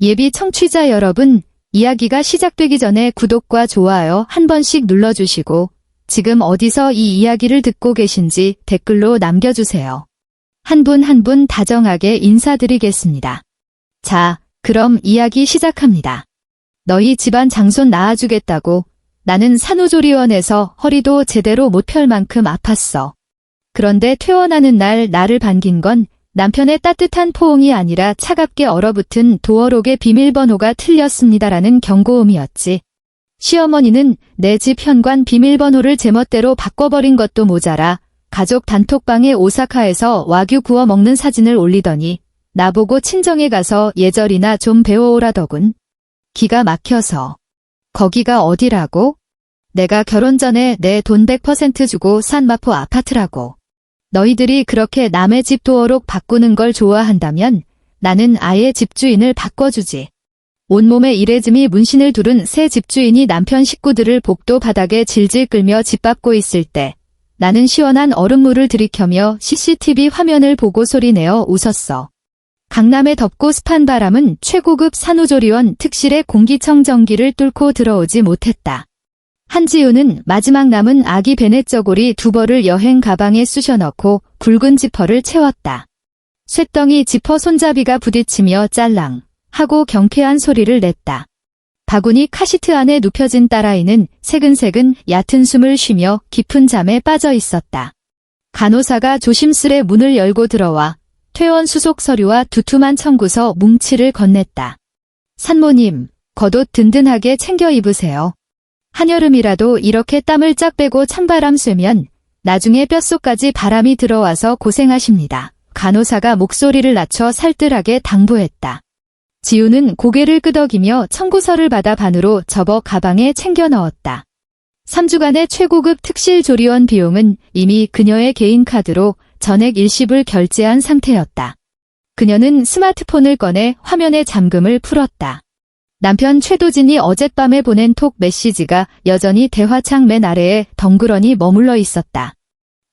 예비 청취자 여러분, 이야기가 시작되기 전에 구독과 좋아요 한 번씩 눌러주시고 지금 어디서 이 이야기를 듣고 계신지 댓글로 남겨주세요. 한 분 한 분 다정하게 인사드리겠습니다. 자, 그럼 이야기 시작합니다. 너희 집안 장손 낳아주겠다고 나는 산후조리원에서 허리도 제대로 못 펼 만큼 아팠어. 그런데 퇴원하는 날 나를 반긴 건 남편의 따뜻한 포옹이 아니라 차갑게 얼어붙은 도어록의 비밀번호가 틀렸습니다라는 경고음이었지. 시어머니는 내 집 현관 비밀번호를 제멋대로 바꿔버린 것도 모자라 가족 단톡방에 오사카에서 와규 구워 먹는 사진을 올리더니 나보고 친정에 가서 예절이나 좀 배워오라더군. 기가 막혀서. 거기가 어디라고? 내가 결혼 전에 내 돈 100% 주고 산 마포 아파트라고. 너희들이 그렇게 남의 집 도어록 바꾸는 걸 좋아한다면 나는 아예 집주인을 바꿔주지. 온몸에 이레즈미 문신을 두른 새 집주인이 남편 식구들을 복도 바닥에 질질 끌며 짓밟고 있을 때 나는 시원한 얼음물을 들이켜며 CCTV 화면을 보고 소리내어 웃었어. 강남의 덥고 습한 바람은 최고급 산후조리원 특실의 공기청정기를 뚫고 들어오지 못했다. 한지우는 마지막 남은 아기 베넷저고리 2벌을 여행 가방에 쑤셔 넣고 굵은 지퍼를 채웠다. 쇳덩이 지퍼 손잡이가 부딪히며 짤랑 하고 경쾌한 소리를 냈다. 바구니 카시트 안에 눕혀진 딸아이는 새근새근 얕은 숨을 쉬며 깊은 잠에 빠져 있었다. 간호사가 조심스레 문을 열고 들어와 퇴원 수속 서류와 두툼한 청구서 뭉치를 건넸다. 산모님, 겉옷 든든하게 챙겨 입으세요. 한여름이라도 이렇게 땀을 쫙 빼고 찬바람 쐬면 나중에 뼛속까지 바람이 들어와서 고생하십니다. 간호사가 목소리를 낮춰 살뜰하게 당부했다. 지우는 고개를 끄덕이며 청구서를 받아 반으로 접어 가방에 챙겨 넣었다. 3주간의 최고급 특실 조리원 비용은 이미 그녀의 개인 카드로 전액 일시불 결제한 상태였다. 그녀는 스마트폰을 꺼내 화면의 잠금을 풀었다. 남편 최도진이 어젯밤에 보낸 톡 메시지가 여전히 대화창 맨 아래에 덩그러니 머물러 있었다.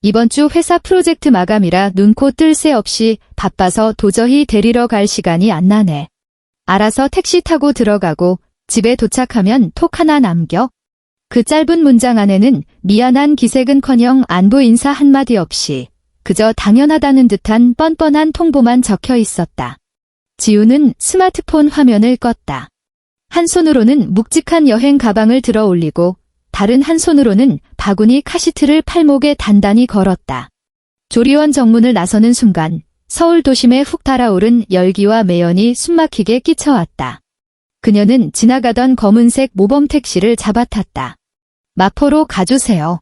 이번 주 회사 프로젝트 마감이라 눈코 뜰 새 없이 바빠서 도저히 데리러 갈 시간이 안 나네. 알아서 택시 타고 들어가고 집에 도착하면 톡 하나 남겨. 그 짧은 문장 안에는 미안한 기색은커녕 안부 인사 한마디 없이 그저 당연하다는 듯한 뻔뻔한 통보만 적혀 있었다. 지우는 스마트폰 화면을 껐다. 한 손으로는 묵직한 여행 가방을 들어 올리고 다른 한 손으로는 바구니 카시트를 팔목에 단단히 걸었다. 조리원 정문을 나서는 순간 서울 도심에 훅 달아오른 열기와 매연이 숨막히게 끼쳐왔다. 그녀는 지나가던 검은색 모범 택시를 잡아탔다. 마포로 가주세요.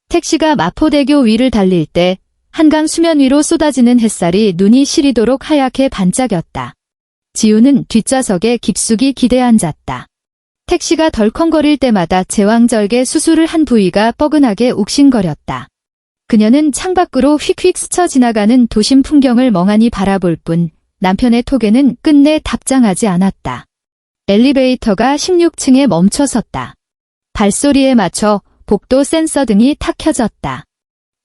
택시가 마포대교 위를 달릴 때 한강 수면 위로 쏟아지는 햇살이 눈이 시리도록 하얗게 반짝였다. 지우는 뒷좌석에 깊숙이 기대 앉았다. 택시가 덜컹거릴 때마다 제왕절개 수술을 한 부위가 뻐근하게 욱신거렸다. 그녀는 창밖으로 휙휙 스쳐 지나가는 도심 풍경을 멍하니 바라볼 뿐 남편의 톡에는 끝내 답장하지 않았다. 엘리베이터가 16층에 멈춰섰다. 발소리에 맞춰 복도 센서 등이 탁 켜졌다.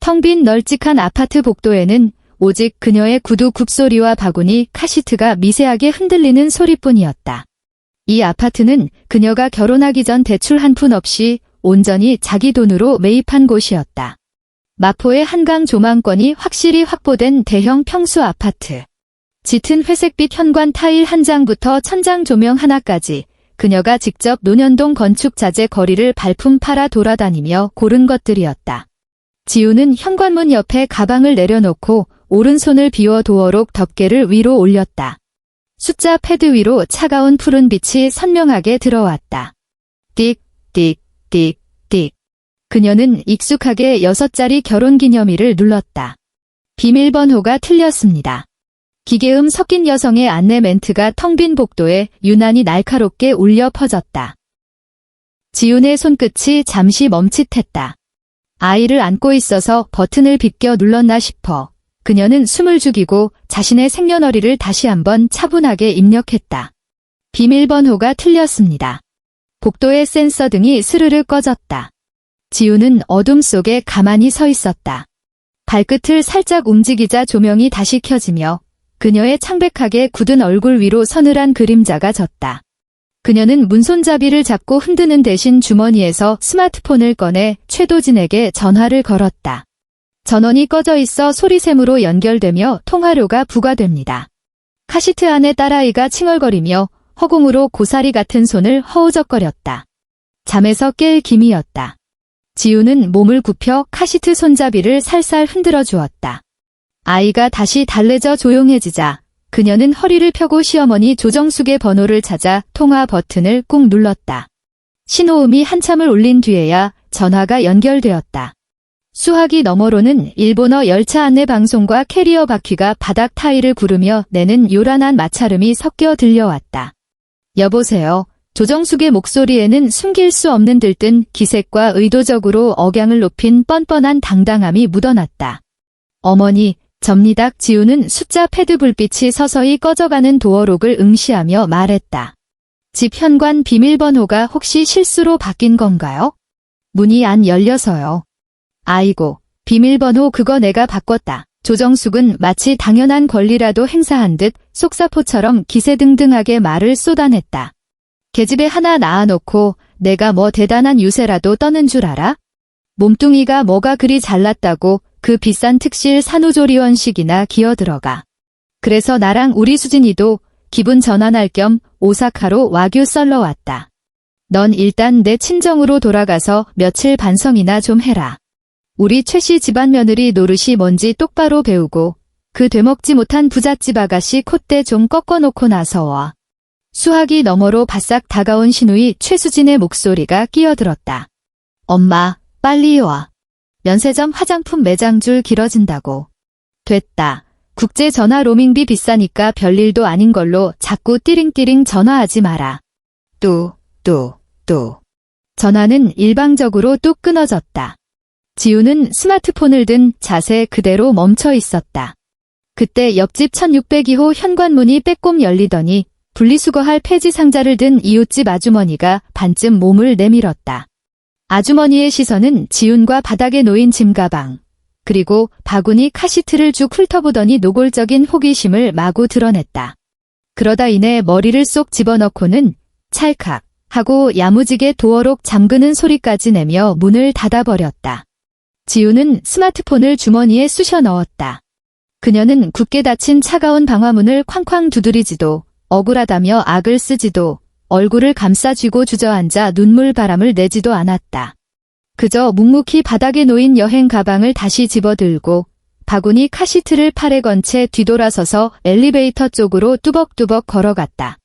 텅 빈 널찍한 아파트 복도에는 오직 그녀의 구두 굽소리와 바구니 카시트가 미세하게 흔들리는 소리뿐이었다. 이 아파트는 그녀가 결혼하기 전 대출 한 푼 없이 온전히 자기 돈으로 매입한 곳이었다. 마포의 한강 조망권이 확실히 확보된 대형 평수 아파트. 짙은 회색빛 현관 타일 한 장부터 천장 조명 하나까지 그녀가 직접 논현동 건축자재 거리를 발품 팔아 돌아다니며 고른 것들이었다. 지우는 현관문 옆에 가방을 내려놓고 오른손을 비워 도어록 덮개를 위로 올렸다. 숫자 패드 위로 차가운 푸른 빛이 선명하게 들어왔다. 띡, 띡, 띡, 띡. 그녀는 익숙하게 6자리 결혼기념일을 눌렀다. 비밀번호가 틀렸습니다. 기계음 섞인 여성의 안내 멘트가 텅 빈 복도에 유난히 날카롭게 울려 퍼졌다. 지훈의 손끝이 잠시 멈칫했다. 아이를 안고 있어서 버튼을 비껴 눌렀나 싶어. 그녀는 숨을 죽이고 자신의 생년월일을 다시 한번 차분하게 입력했다. 비밀번호가 틀렸습니다. 복도의 센서 등이 스르르 꺼졌다. 지우는 어둠 속에 가만히 서 있었다. 발끝을 살짝 움직이자 조명이 다시 켜지며 그녀의 창백하게 굳은 얼굴 위로 서늘한 그림자가 졌다. 그녀는 문손잡이를 잡고 흔드는 대신 주머니에서 스마트폰을 꺼내 최도진에게 전화를 걸었다. 전원이 꺼져 있어 소리샘으로 연결되며 통화료가 부과됩니다. 카시트 안에 딸아이가 칭얼거리며 허공으로 고사리 같은 손을 허우적거렸다. 잠에서 깰 기미였다. 지우는 몸을 굽혀 카시트 손잡이를 살살 흔들어 주었다. 아이가 다시 달래져 조용해지자 그녀는 허리를 펴고 시어머니 조정숙의 번호를 찾아 통화 버튼을 꾹 눌렀다. 신호음이 한참을 울린 뒤에야 전화가 연결되었다. 수화기 너머로는 일본어 열차 안내 방송과 캐리어 바퀴가 바닥 타일을 구르며 내는 요란한 마찰음이 섞여 들려왔다. 여보세요. 조정숙의 목소리에는 숨길 수 없는 들뜬 기색과 의도적으로 억양을 높인 뻔뻔한 당당함이 묻어났다. 어머니, 접니다. 지우는 숫자 패드 불빛이 서서히 꺼져가는 도어록을 응시하며 말했다. 집 현관 비밀번호가 혹시 실수로 바뀐 건가요? 문이 안 열려서요. 아이고, 비밀번호 그거 내가 바꿨다. 조정숙은 마치 당연한 권리라도 행사한 듯 속사포처럼 기세등등하게 말을 쏟아냈다. 계집애 하나 낳아놓고 내가 뭐 대단한 유세라도 떠는 줄 알아? 몸뚱이가 뭐가 그리 잘났다고 그 비싼 특실 산후조리원식이나 기어들어가. 그래서 나랑 우리 수진이도 기분 전환할 겸 오사카로 와규 썰러 왔다. 넌 일단 내 친정으로 돌아가서 며칠 반성이나 좀 해라. 우리 최씨 집안 며느리 노릇이 뭔지 똑바로 배우고 그 되먹지 못한 부잣집 아가씨 콧대 좀 꺾어놓고 나서 와. 수화기 너머로 바싹 다가온 신우이 최수진의 목소리가 끼어들었다. 엄마, 빨리 와. 면세점 화장품 매장줄 길어진다고. 됐다. 국제 전화 로밍비 비싸니까 별일도 아닌 걸로 자꾸 띠링띠링 전화하지 마라. 또. 전화는 일방적으로 뚝 끊어졌다. 지우는 스마트폰을 든 자세 그대로 멈춰 있었다. 그때 옆집 1602호 현관문이 빼꼼 열리더니 분리수거할 폐지 상자를 든 이웃집 아주머니가 반쯤 몸을 내밀었다. 아주머니의 시선은 지훈과 바닥에 놓인 짐가방, 그리고 바구니 카시트를 쭉 훑어보더니 노골적인 호기심을 마구 드러냈다. 그러다 이내 머리를 쏙 집어넣고는 찰칵 하고 야무지게 도어록 잠그는 소리까지 내며 문을 닫아버렸다. 지훈은 스마트폰을 주머니에 쑤셔 넣었다. 그녀는 굳게 닫힌 차가운 방화문을 쾅쾅 두드리지도 억울하다며 악을 쓰지도 얼굴을 감싸쥐고 주저앉아 눈물바람을 내지도 않았다. 그저 묵묵히 바닥에 놓인 여행 가방을 다시 집어들고 바구니 카시트를 팔에 건 채 뒤돌아서서 엘리베이터 쪽으로 뚜벅뚜벅 걸어갔다.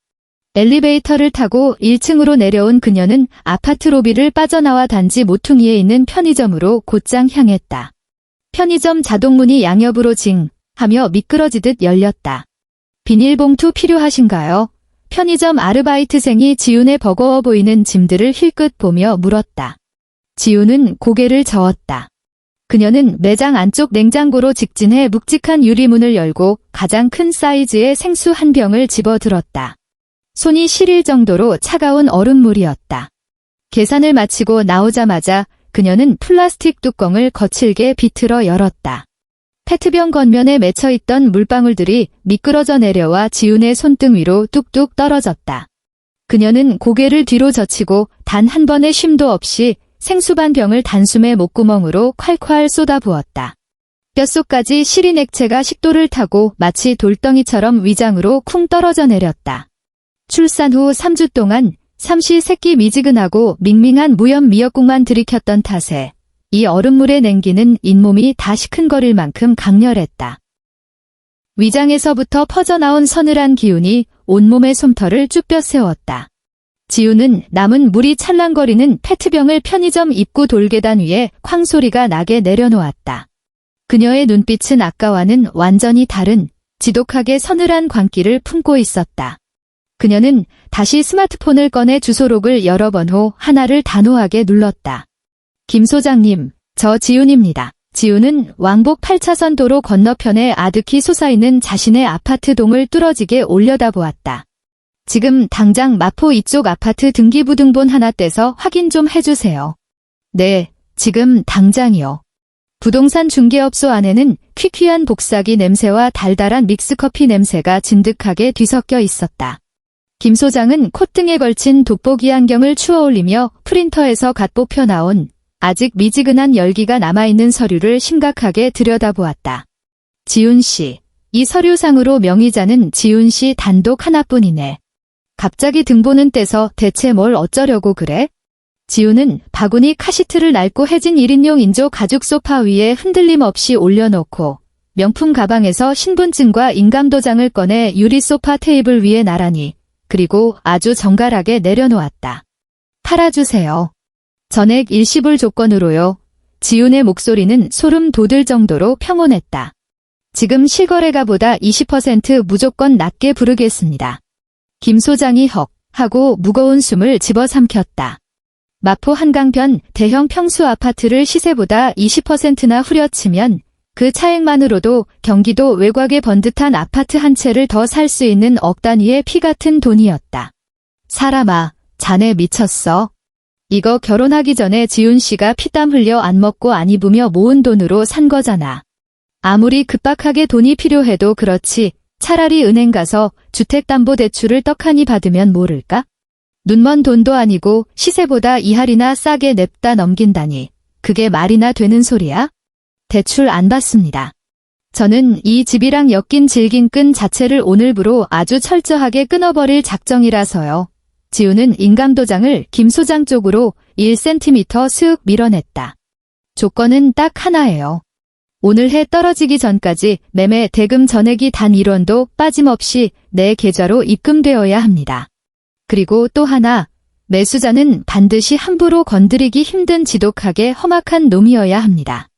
엘리베이터를 타고 1층으로 내려온 그녀는 아파트 로비를 빠져나와 단지 모퉁이에 있는 편의점으로 곧장 향했다. 편의점 자동문이 양옆으로 징 하며 미끄러지듯 열렸다. 비닐봉투 필요하신가요? 편의점 아르바이트생이 지훈의 버거워 보이는 짐들을 힐끗 보며 물었다. 지훈은 고개를 저었다. 그녀는 매장 안쪽 냉장고로 직진해 묵직한 유리문을 열고 가장 큰 사이즈의 생수 한 병을 집어들었다. 손이 시릴 정도로 차가운 얼음물이었다. 계산을 마치고 나오자마자 그녀는 플라스틱 뚜껑을 거칠게 비틀어 열었다. 페트병 겉면에 맺혀있던 물방울들이 미끄러져 내려와 지훈의 손등 위로 뚝뚝 떨어졌다. 그녀는 고개를 뒤로 젖히고 단 한 번의 쉼도 없이 생수 반 병을 단숨에 목구멍으로 콸콸 쏟아부었다. 뼛속까지 시린 액체가 식도를 타고 마치 돌덩이처럼 위장으로 쿵 떨어져 내렸다. 출산 후 3주 동안 삼시 세끼 미지근하고 밍밍한 무염 미역국만 들이켰던 탓에 이 얼음물의 냉기는 잇몸이 다 시큰거릴 만큼 강렬했다. 위장에서부터 퍼져나온 서늘한 기운이 온몸의 솜털을 쭉 뼈세웠다. 지우는 남은 물이 찰랑거리는 페트병을 편의점 입구 돌계단 위에 쾅 소리가 나게 내려놓았다. 그녀의 눈빛은 아까와는 완전히 다른 지독하게 서늘한 광기를 품고 있었다. 그녀는 다시 스마트폰을 꺼내 주소록을 여러 번 호 하나를 단호하게 눌렀다. 김 소장님, 저 지훈입니다. 지훈은 왕복 8차선 도로 건너편에 아득히 솟아있는 자신의 아파트 동을 뚫어지게 올려다보았다. 지금 당장 마포 이쪽 아파트 등기부등본 하나 떼서 확인 좀 해주세요. 네, 지금 당장이요. 부동산 중개업소 안에는 퀴퀴한 복사기 냄새와 달달한 믹스커피 냄새가 진득하게 뒤섞여 있었다. 김 소장은 콧등에 걸친 돋보기 안경을 추어올리며 프린터에서 갓 뽑혀 나온 아직 미지근한 열기가 남아있는 서류를 심각하게 들여다보았다. 지훈 씨. 이 서류상으로 명의자는 지훈 씨 단독 하나뿐이네. 갑자기 등본은 떼서 대체 뭘 어쩌려고 그래? 지훈은 바구니 카시트를 낡고 해진 1인용 인조 가죽 소파 위에 흔들림 없이 올려놓고 명품 가방에서 신분증과 인감도장을 꺼내 유리 소파 테이블 위에 나란히 그리고 아주 정갈하게 내려놓았다. 팔아주세요. 전액 일시불 조건으로요. 지훈의 목소리는 소름 돋을 정도로 평온했다. 지금 실거래가보다 20% 무조건 낮게 부르겠습니다. 김 소장이 헉 하고 무거운 숨을 집어삼켰다. 마포 한강변 대형 평수 아파트를 시세보다 20%나 후려치면 그 차액만으로도 경기도 외곽에 번듯한 아파트 한 채를 더 살 수 있는 억 단위의 피 같은 돈이었다. 사람아, 자네 미쳤어? 이거 결혼하기 전에 지훈 씨가 피땀 흘려 안 먹고 안 입으며 모은 돈으로 산 거잖아. 아무리 급박하게 돈이 필요해도 그렇지 차라리 은행 가서 주택담보대출을 떡하니 받으면 모를까? 눈먼 돈도 아니고 시세보다 2할이나 싸게 냅다 넘긴다니 그게 말이나 되는 소리야? 대출 안 받습니다. 저는 이 집이랑 엮인 질긴 끈 자체를 오늘부로 아주 철저하게 끊어버릴 작정이라서요. 지훈은 인감도장을 김 소장 쪽으로 1cm 슥 밀어냈다. 조건은 딱 하나예요. 오늘 해 떨어지기 전까지 매매 대금 전액이 단 1원도 빠짐없이 내 계좌로 입금되어야 합니다. 그리고 또 하나, 매수자는 반드시 함부로 건드리기 힘든 지독하게 험악한 놈이어야 합니다.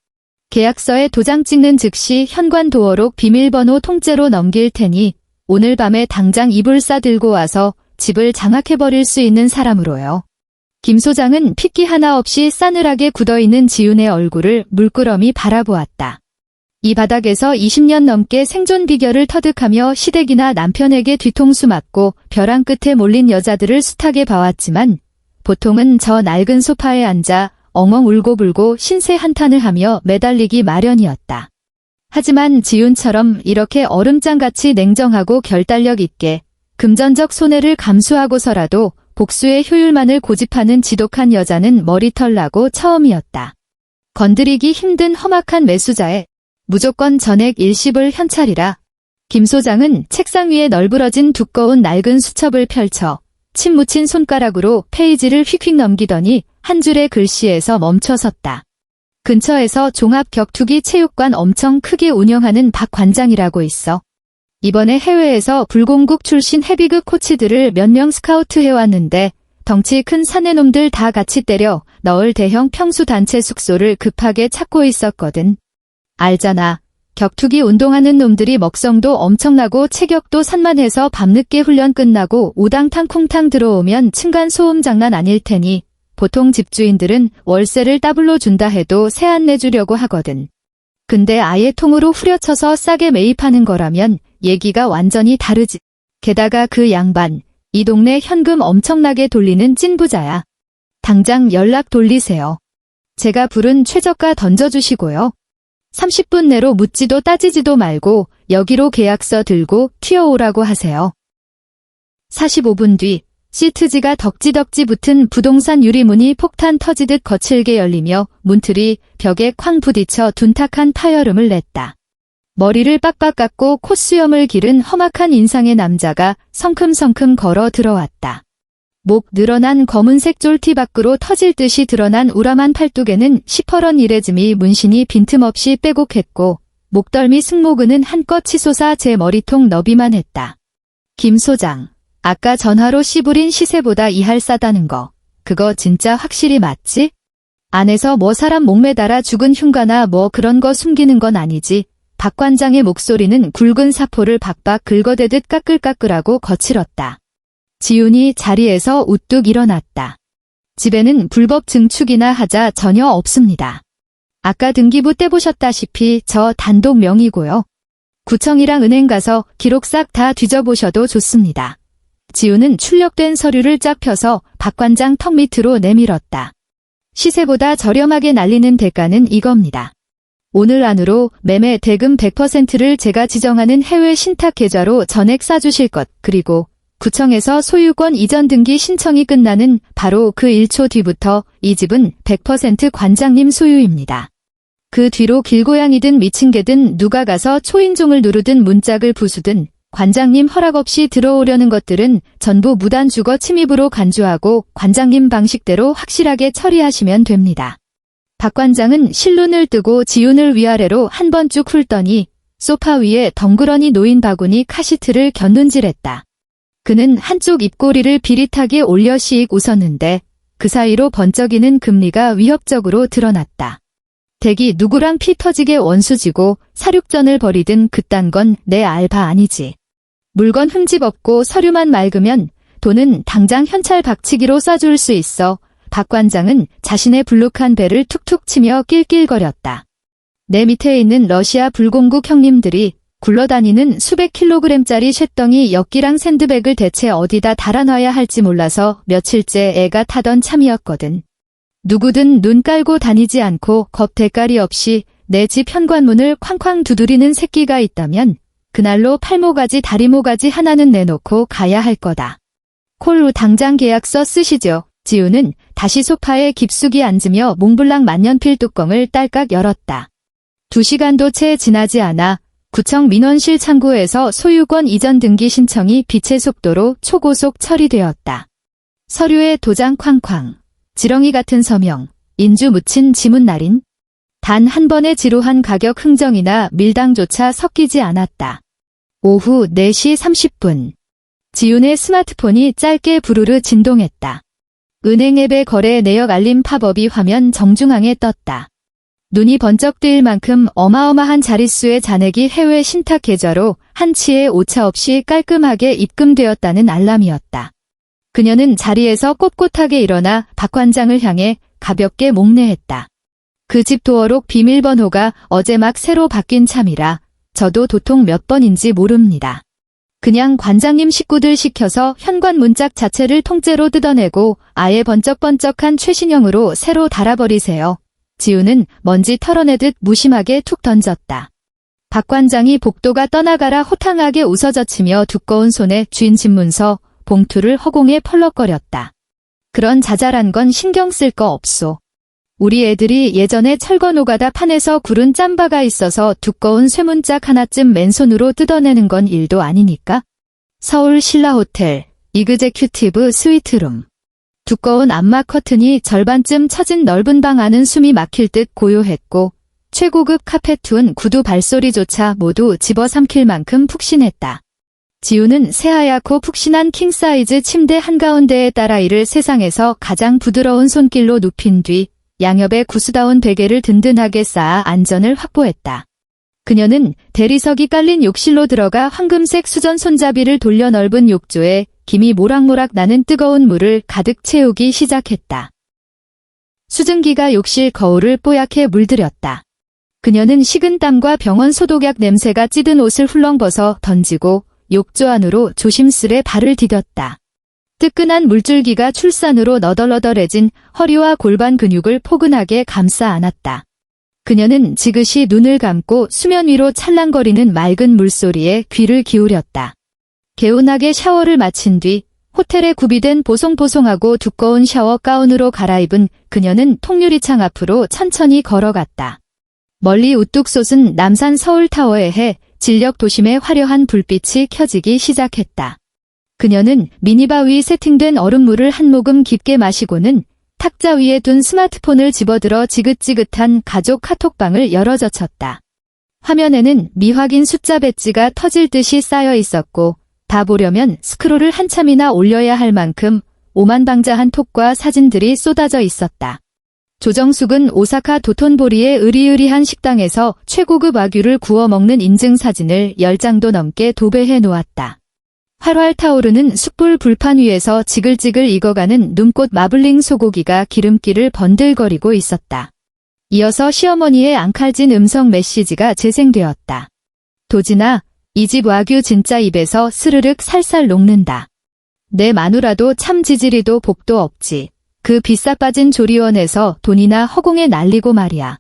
계약서에 도장 찍는 즉시 현관 도어록 비밀번호 통째로 넘길 테니 오늘 밤에 당장 이불 싸들고 와서 집을 장악해버릴 수 있는 사람으로요. 김 소장은 핏기 하나 없이 싸늘하게 굳어있는 지훈의 얼굴을 물끄러미 바라보았다. 이 바닥에서 20년 넘게 생존 비결을 터득하며 시댁이나 남편에게 뒤통수 맞고 벼랑 끝에 몰린 여자들을 숱하게 봐왔지만 보통은 저 낡은 소파에 앉아 엉엉 울고불고 신세 한탄을 하며 매달리기 마련이었다. 하지만 지훈처럼 이렇게 얼음장같이 냉정하고 결단력 있게 금전적 손해를 감수하고서라도 복수의 효율만을 고집하는 지독한 여자는 머리털 나고 처음이었다. 건드리기 힘든 험악한 매수자에 무조건 전액 일시불 현찰이라. 김 소장은 책상 위에 널브러진 두꺼운 낡은 수첩을 펼쳐 침 묻힌 손가락으로 페이지를 휙휙 넘기더니 한 줄의 글씨에서 멈춰섰다. 근처에서 종합 격투기 체육관 엄청 크게 운영하는 박 관장이라고 있어. 이번에 해외에서 불공국 출신 헤비급 코치들을 몇 명 스카우트 해왔는데 덩치 큰 사내놈들 다 같이 때려 넣을 대형 평수 단체 숙소를 급하게 찾고 있었거든. 알잖아. 격투기 운동하는 놈들이 먹성도 엄청나고 체격도 산만해서 밤늦게 훈련 끝나고 우당탕 콩탕 들어오면 층간소음 장난 아닐 테니 보통 집주인들은 월세를 더블로 준다 해도 세 안 내주려고 하거든. 근데 아예 통으로 후려쳐서 싸게 매입하는 거라면 얘기가 완전히 다르지. 게다가 그 양반, 이 동네 현금 엄청나게 돌리는 찐부자야. 당장 연락 돌리세요. 제가 부른 최저가 던져주시고요. 30분 내로 묻지도 따지지도 말고 여기로 계약서 들고 튀어오라고 하세요. 45분 뒤 시트지가 덕지덕지 붙은 부동산 유리문이 폭탄 터지듯 거칠게 열리며 문틀이 벽에 쾅 부딪혀 둔탁한 파열음을 냈다. 머리를 빡빡 깎고 콧수염을 기른 험악한 인상의 남자가 성큼성큼 걸어 들어왔다. 목 늘어난 검은색 쫄티 밖으로 터질 듯이 드러난 우람한 팔뚝에는 시퍼런 이레즈미 문신이 빈틈없이 빼곡했고 목덜미 승모근은 한껏 치솟아 제 머리통 너비만 했다. 김 소장, 아까 전화로 씨부린 시세보다 2할 싸다는 거, 그거 진짜 확실히 맞지? 안에서 뭐 사람 목매달아 죽은 흉가나 뭐 그런 거 숨기는 건 아니지? 박 관장의 목소리는 굵은 사포를 박박 긁어대듯 까끌까끌하고 거칠었다. 지훈이 자리에서 우뚝 일어났다. 집에는 불법 증축이나 하자 전혀 없습니다. 아까 등기부 떼보셨다시피 저 단독 명의고요. 구청이랑 은행 가서 기록 싹 다 뒤져보셔도 좋습니다. 지훈은 출력된 서류를 쫙 펴서 박 관장 턱 밑으로 내밀었다. 시세보다 저렴하게 날리는 대가는 이겁니다. 오늘 안으로 매매 대금 100%를 제가 지정하는 해외 신탁 계좌로 전액 싸주실 것, 그리고 구청에서 소유권 이전 등기 신청이 끝나는 바로 그 1초 뒤부터 이 집은 100% 관장님 소유입니다. 그 뒤로 길고양이든 미친 개든 누가 가서 초인종을 누르든 문짝을 부수든 관장님 허락 없이 들어오려는 것들은 전부 무단 주거 침입으로 간주하고 관장님 방식대로 확실하게 처리하시면 됩니다. 박 관장은 실눈을 뜨고 지훈을 위아래로 한 번 쭉 훑더니 소파 위에 덩그러니 놓인 바구니 카시트를 곁눈질했다. 그는 한쪽 입꼬리를 비릿하게 올려 씩 웃었는데 그 사이로 번쩍이는 금리가 위협적으로 드러났다. 댁이 누구랑 피 터지게 원수지고 사륙전을 벌이든 그딴 건 내 알바 아니지. 물건 흠집 없고 서류만 맑으면 돈은 당장 현찰 박치기로 쏴줄 수 있어. 박 관장은 자신의 불룩한 배를 툭툭 치며 낄낄거렸다. 내 밑에 있는 러시아 불공국 형님들이 굴러다니는 수백 킬로그램짜리 쇳덩이 역기랑 샌드백을 대체 어디다 달아놔야 할지 몰라서 며칠째 애가 타던 참이었거든. 누구든 눈 깔고 다니지 않고 겁 대가리 없이 내 집 현관문을 쾅쾅 두드리는 새끼가 있다면 그날로 팔모가지 다리모가지 하나는 내놓고 가야 할 거다. 콜 당장 계약서 쓰시죠. 지우는 다시 소파에 깊숙이 앉으며 몽블랑 만년필 뚜껑을 딸깍 열었다. 2시간도 채 지나지 않아 구청 민원실 창구에서 소유권 이전 등기 신청이 빛의 속도로 초고속 처리되었다. 서류에 도장 쾅쾅, 지렁이 같은 서명, 인주 묻힌 지문 날인. 단 한 번의 지루한 가격 흥정이나 밀당조차 섞이지 않았다. 오후 4시 30분. 지훈의 스마트폰이 짧게 부르르 진동했다. 은행 앱의 거래 내역 알림 팝업이 화면 정중앙에 떴다. 눈이 번쩍 뜨일 만큼 어마어마한 자릿수의 잔액이 해외 신탁 계좌로 한치의 오차 없이 깔끔하게 입금되었다는 알람이었다. 그녀는 자리에서 꼿꼿하게 일어나 박 관장을 향해 가볍게 목례했다. 그 집 도어록 비밀번호가 어제 막 새로 바뀐 참이라 저도 도통 몇 번인지 모릅니다. 그냥 관장님 식구들 시켜서 현관 문짝 자체를 통째로 뜯어내고 아예 번쩍번쩍한 최신형으로 새로 달아버리세요. 지우는 먼지 털어내듯 무심하게 툭 던졌다. 박 관장이 복도가 떠나가라 호탕하게 웃어젖히며 두꺼운 손에 쥔 집문서, 봉투를 허공에 펄럭거렸다. 그런 자잘한 건 신경 쓸 거 없소. 우리 애들이 예전에 철거 노가다 판에서 구른 짬바가 있어서 두꺼운 쇠문짝 하나쯤 맨손으로 뜯어내는 건 일도 아니니까. 서울 신라호텔, 이그제큐티브 스위트룸. 두꺼운 암막 커튼이 절반쯤 처진 넓은 방 안은 숨이 막힐 듯 고요했고 최고급 카펫툰 구두 발소리조차 모두 집어삼킬 만큼 푹신했다. 지우는 새하얗고 푹신한 킹사이즈 침대 한가운데에 딸아이를 세상에서 가장 부드러운 손길로 눕힌 뒤 양옆에 구스다운 베개를 든든하게 쌓아 안전을 확보했다. 그녀는 대리석이 깔린 욕실로 들어가 황금색 수전 손잡이를 돌려 넓은 욕조에 김이 모락모락 나는 뜨거운 물을 가득 채우기 시작했다. 수증기가 욕실 거울을 뽀얗게 물들였다. 그녀는 식은 땀과 병원 소독약 냄새가 찌든 옷을 훌렁 벗어 던지고 욕조 안으로 조심스레 발을 디뎠다. 뜨끈한 물줄기가 출산으로 너덜너덜해진 허리와 골반 근육을 포근하게 감싸 안았다. 그녀는 지그시 눈을 감고 수면 위로 찰랑거리는 맑은 물소리에 귀를 기울였다. 개운하게 샤워를 마친 뒤 호텔에 구비된 보송보송하고 두꺼운 샤워 가운으로 갈아입은 그녀는 통유리창 앞으로 천천히 걸어갔다. 멀리 우뚝 솟은 남산 서울타워에 해 진력 도심의 화려한 불빛이 켜지기 시작했다. 그녀는 미니바 위 세팅된 얼음물을 한 모금 깊게 마시고는 탁자 위에 둔 스마트폰을 집어들어 지긋지긋한 가족 카톡방을 열어젖혔다. 화면에는 미확인 숫자 배지가 터질 듯이 쌓여 있었고 다 보려면 스크롤을 한참이나 올려야 할 만큼 오만방자한 톡과 사진들이 쏟아져 있었다. 조정숙은 오사카 도톤보리의 으리으리한 식당에서 최고급 와규를 구워 먹는 인증 사진을 10장도 넘게 도배해 놓았다. 활활 타오르는 숯불 불판 위에서 지글지글 익어가는 눈꽃 마블링 소고기가 기름기를 번들거리고 있었다. 이어서 시어머니의 앙칼진 음성 메시지가 재생되었다. 도진아, 이 집 와규 진짜 입에서 스르륵 살살 녹는다. 내 마누라도 참 지지리도 복도 없지. 그 비싸 빠진 조리원에서 돈이나 허공에 날리고 말이야.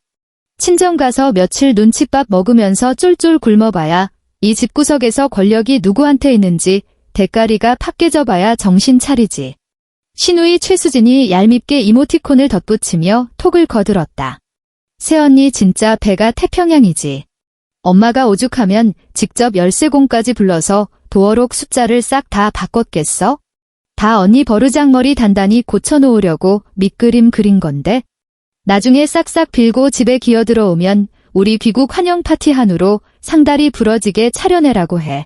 친정 가서 며칠 눈칫밥 먹으면서 쫄쫄 굶어봐야 이 집구석에서 권력이 누구한테 있는지 대가리가 팍 깨져봐야 정신 차리지. 신우이 최수진이 얄밉게 이모티콘을 덧붙이며 톡을 거들었다. 새언니 진짜 배가 태평양이지. 엄마가 오죽하면 직접 열쇠공까지 불러서 도어록 숫자를 싹 다 바꿨겠어? 다 언니 버르장머리 단단히 고쳐놓으려고 밑그림 그린 건데. 나중에 싹싹 빌고 집에 기어들어오면 우리 귀국 환영 파티 한우로 상다리 부러지게 차려내라고 해.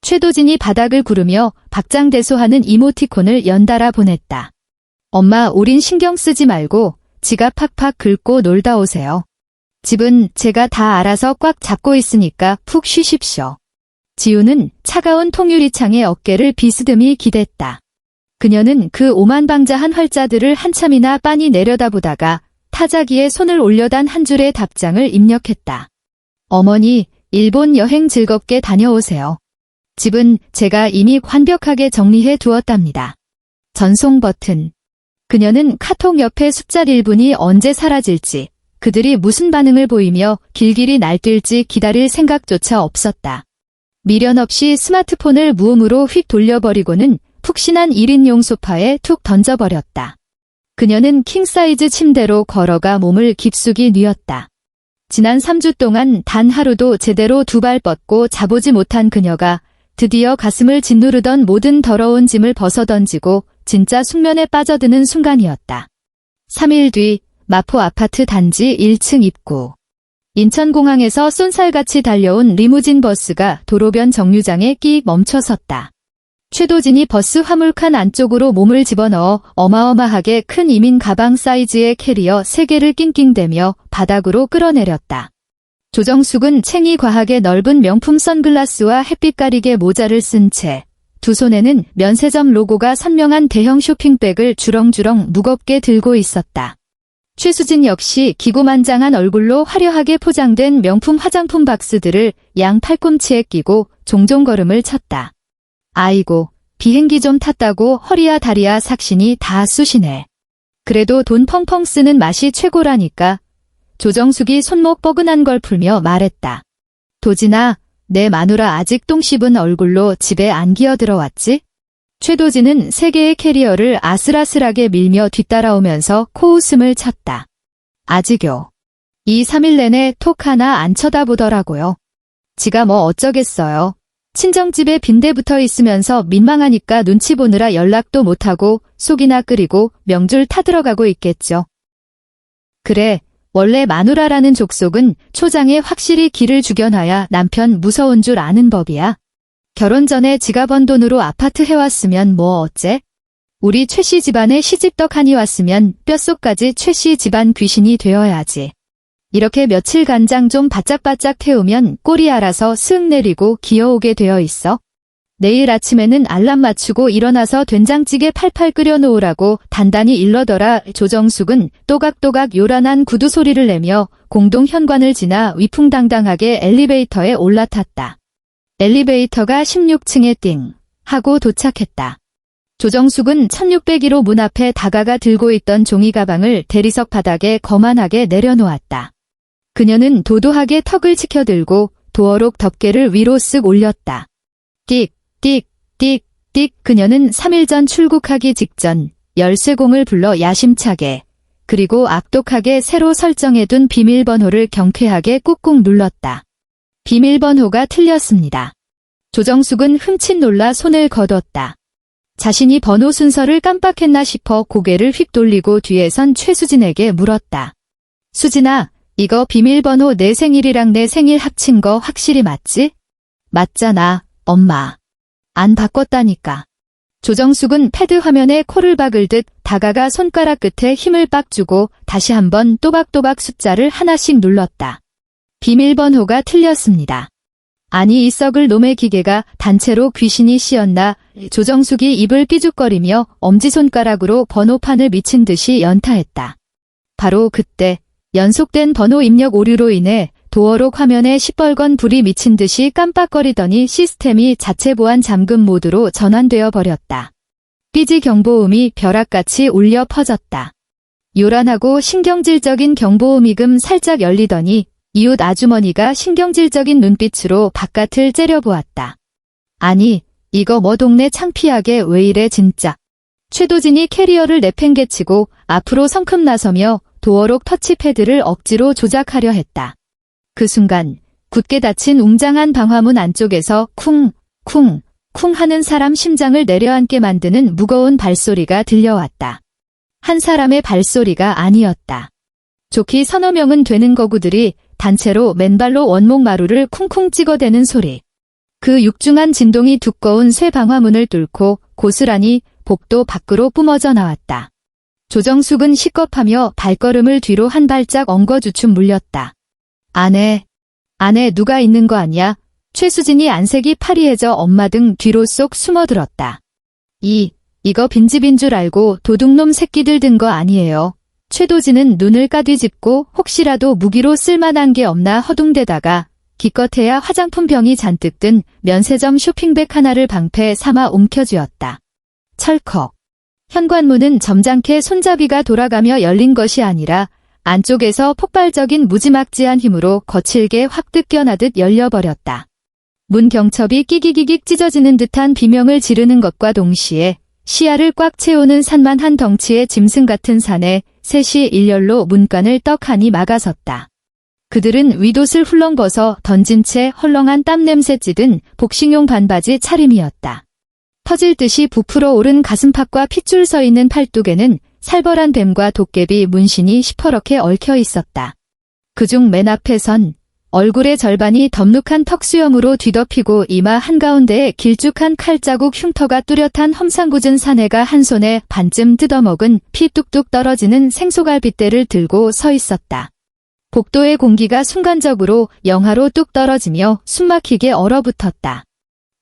최도진이 바닥을 구르며 박장대소하는 이모티콘을 연달아 보냈다. 엄마, 우린 신경 쓰지 말고 지갑 팍팍 긁고 놀다 오세요. 집은 제가 다 알아서 꽉 잡고 있으니까 푹 쉬십시오. 지우는 차가운 통유리창에 어깨를 비스듬히 기댔다. 그녀는 그 오만방자한 활자들을 한참이나 빤히 내려다보다가 타자기에 손을 올려단 한 줄의 답장을 입력했다. 어머니, 일본 여행 즐겁게 다녀오세요. 집은 제가 이미 완벽하게 정리해 두었답니다. 전송 버튼. 그녀는 카톡 옆에 숫자 1분이 언제 사라질지, 그들이 무슨 반응을 보이며 길길이 날뛸지 기다릴 생각조차 없었다. 미련 없이 스마트폰을 무음으로 휙 돌려버리고는 푹신한 1인용 소파에 툭 던져버렸다. 그녀는 킹사이즈 침대로 걸어가 몸을 깊숙이 뉘었다. 지난 3주 동안 단 하루도 제대로 두 발 뻗고 자보지 못한 그녀가 드디어 가슴을 짓누르던 모든 더러운 짐을 벗어던지고 진짜 숙면에 빠져드는 순간이었다. 3일 뒤 마포 아파트 단지 1층 입구. 인천공항에서 쏜살같이 달려온 리무진 버스가 도로변 정류장에 끼익 멈춰섰다. 최도진이 버스 화물칸 안쪽으로 몸을 집어넣어 어마어마하게 큰 이민 가방 사이즈의 캐리어 3개를 낑낑대며 바닥으로 끌어내렸다. 조정숙은 챙이 과하게 넓은 명품 선글라스와 햇빛 가리개 모자를 쓴 채 두 손에는 면세점 로고가 선명한 대형 쇼핑백을 주렁주렁 무겁게 들고 있었다. 최수진 역시 기고만장한 얼굴로 화려하게 포장된 명품 화장품 박스들을 양 팔꿈치에 끼고 종종 걸음을 쳤다. 아이고, 비행기 좀 탔다고 허리야 다리야 삭신이 다 쑤시네. 그래도 돈 펑펑 쓰는 맛이 최고라니까. 조정숙이 손목 뻐근한 걸 풀며 말했다. 도진아, 내 마누라 아직 똥 씹은 얼굴로 집에 안 기어들어왔지? 최도진은 3개의 캐리어를 아슬아슬하게 밀며 뒤따라오면서 코웃음을 쳤다. 아직요. 2, 3일 내내 톡 하나 안 쳐다보더라고요. 지가 뭐 어쩌겠어요. 친정집에 빈대 붙어 있으면서 민망하니까 눈치 보느라 연락도 못하고 속이나 끓이고 명줄 타들어가고 있겠죠. 그래, 원래 마누라라는 족속은 초장에 확실히 기를 죽여놔야 남편 무서운 줄 아는 법이야. 결혼 전에 지가 번 돈으로 아파트 해왔으면 뭐 어째? 우리 최씨 집안에 시집떡 하니 왔으면 뼛속까지 최씨 집안 귀신이 되어야지. 이렇게 며칠 간장 좀 바짝바짝 태우면 꼴이 알아서 쓱 내리고 기어오게 되어 있어. 내일 아침에는 알람 맞추고 일어나서 된장찌개 팔팔 끓여 놓으라고 단단히 일러더라. 조정숙은 또각또각 요란한 구두 소리를 내며 공동 현관을 지나 위풍당당하게 엘리베이터에 올라탔다. 엘리베이터가 16층에 띵 하고 도착했다. 조정숙은 1601호 문 앞에 다가가 들고 있던 종이 가방을 대리석 바닥에 거만하게 내려놓았다. 그녀는 도도하게 턱을 치켜들고 도어록 덮개를 위로 쓱 올렸다. 띡, 띡, 띡, 띡. 그녀는 3일 전 출국하기 직전 열쇠공을 불러 야심차게 그리고 악독하게 새로 설정해둔 비밀번호를 경쾌하게 꾹꾹 눌렀다. 비밀번호가 틀렸습니다. 조정숙은 흠칫 놀라 손을 거뒀다. 자신이 번호 순서를 깜빡했나 싶어 고개를 휙 돌리고 뒤에 선 최수진에게 물었다. 수진아, 이거 비밀번호 내 생일이랑 내 생일 합친 거 확실히 맞지? 맞잖아, 엄마. 안 바꿨다니까. 조정숙은 패드 화면에 코를 박을 듯 다가가 손가락 끝에 힘을 빡 주고 다시 한번 또박또박 숫자를 하나씩 눌렀다. 비밀번호가 틀렸습니다. 아니 이 썩을 놈의 기계가 단체로 귀신이 씌었나. 조정숙이 입을 삐죽거리며 엄지손가락으로 번호판을 미친 듯이 연타했다. 바로 그때 연속된 번호 입력 오류로 인해 도어록 화면에 시뻘건 불이 미친 듯이 깜빡거리더니 시스템이 자체 보안 잠금 모드로 전환되어 버렸다. 삐지 경보음이 벼락같이 울려 퍼졌다. 요란하고 신경질적인 경보음이금 살짝 열리더니 이웃 아주머니가 신경질적인 눈빛으로 바깥을 째려보았다. 아니, 이거 뭐 동네 창피하게 왜 이래 진짜. 최도진이 캐리어를 내팽개치고 앞으로 성큼 나서며 도어록 터치패드를 억지로 조작하려 했다. 그 순간 굳게 닫힌 웅장한 방화문 안쪽에서 쿵, 쿵, 쿵 하는 사람 심장을 내려앉게 만드는 무거운 발소리가 들려왔다. 한 사람의 발소리가 아니었다. 좋기 서너 명은 되는 거구들이 단체로 맨발로 원목 마루를 쿵쿵 찍어대는 소리. 그 육중한 진동이 두꺼운 쇠 방화문을 뚫고 고스란히 복도 밖으로 뿜어져 나왔다. 조정숙은 시겁하며 발걸음을 뒤로 한 발짝 엉거주춤 물렸다. 안에 누가 있는 거 아니야? 최수진이 안색이 파리해져 엄마 등 뒤로 쏙 숨어들었다. 이거 빈집인 줄 알고 도둑놈 새끼들 든 거 아니에요. 최도진은 눈을 까뒤집고 혹시라도 무기로 쓸만한 게 없나 허둥대다가 기껏해야 화장품 병이 잔뜩 든 면세점 쇼핑백 하나를 방패 삼아 움켜쥐었다. 철컥. 현관문은 점잖게 손잡이가 돌아가며 열린 것이 아니라 안쪽에서 폭발적인 무지막지한 힘으로 거칠게 확 뜯겨나듯 열려버렸다. 문 경첩이 끼기기기 찢어지는 듯한 비명을 지르는 것과 동시에 시야를 꽉 채우는 산만한 덩치의 짐승 같은 산에 셋이 일렬로 문간을 떡하니 막아섰다. 그들은 윗옷을 훌렁 벗어 던진 채 헐렁한 땀냄새 찌든 복싱용 반바지 차림이었다. 터질 듯이 부풀어 오른 가슴팍과 핏줄 서 있는 팔뚝에는 살벌한 뱀과 도깨비 문신이 시퍼렇게 얽혀 있었다. 그중 맨 앞에선 얼굴의 절반이 덥룩한 턱수염으로 뒤덮이고 이마 한가운데에 길쭉한 칼자국 흉터가 뚜렷한 험상궂은 사내가 한 손에 반쯤 뜯어먹은 피 뚝뚝 떨어지는 생소갈빗대를 들고 서 있었다. 복도의 공기가 순간적으로 영하로 뚝 떨어지며 숨막히게 얼어붙었다.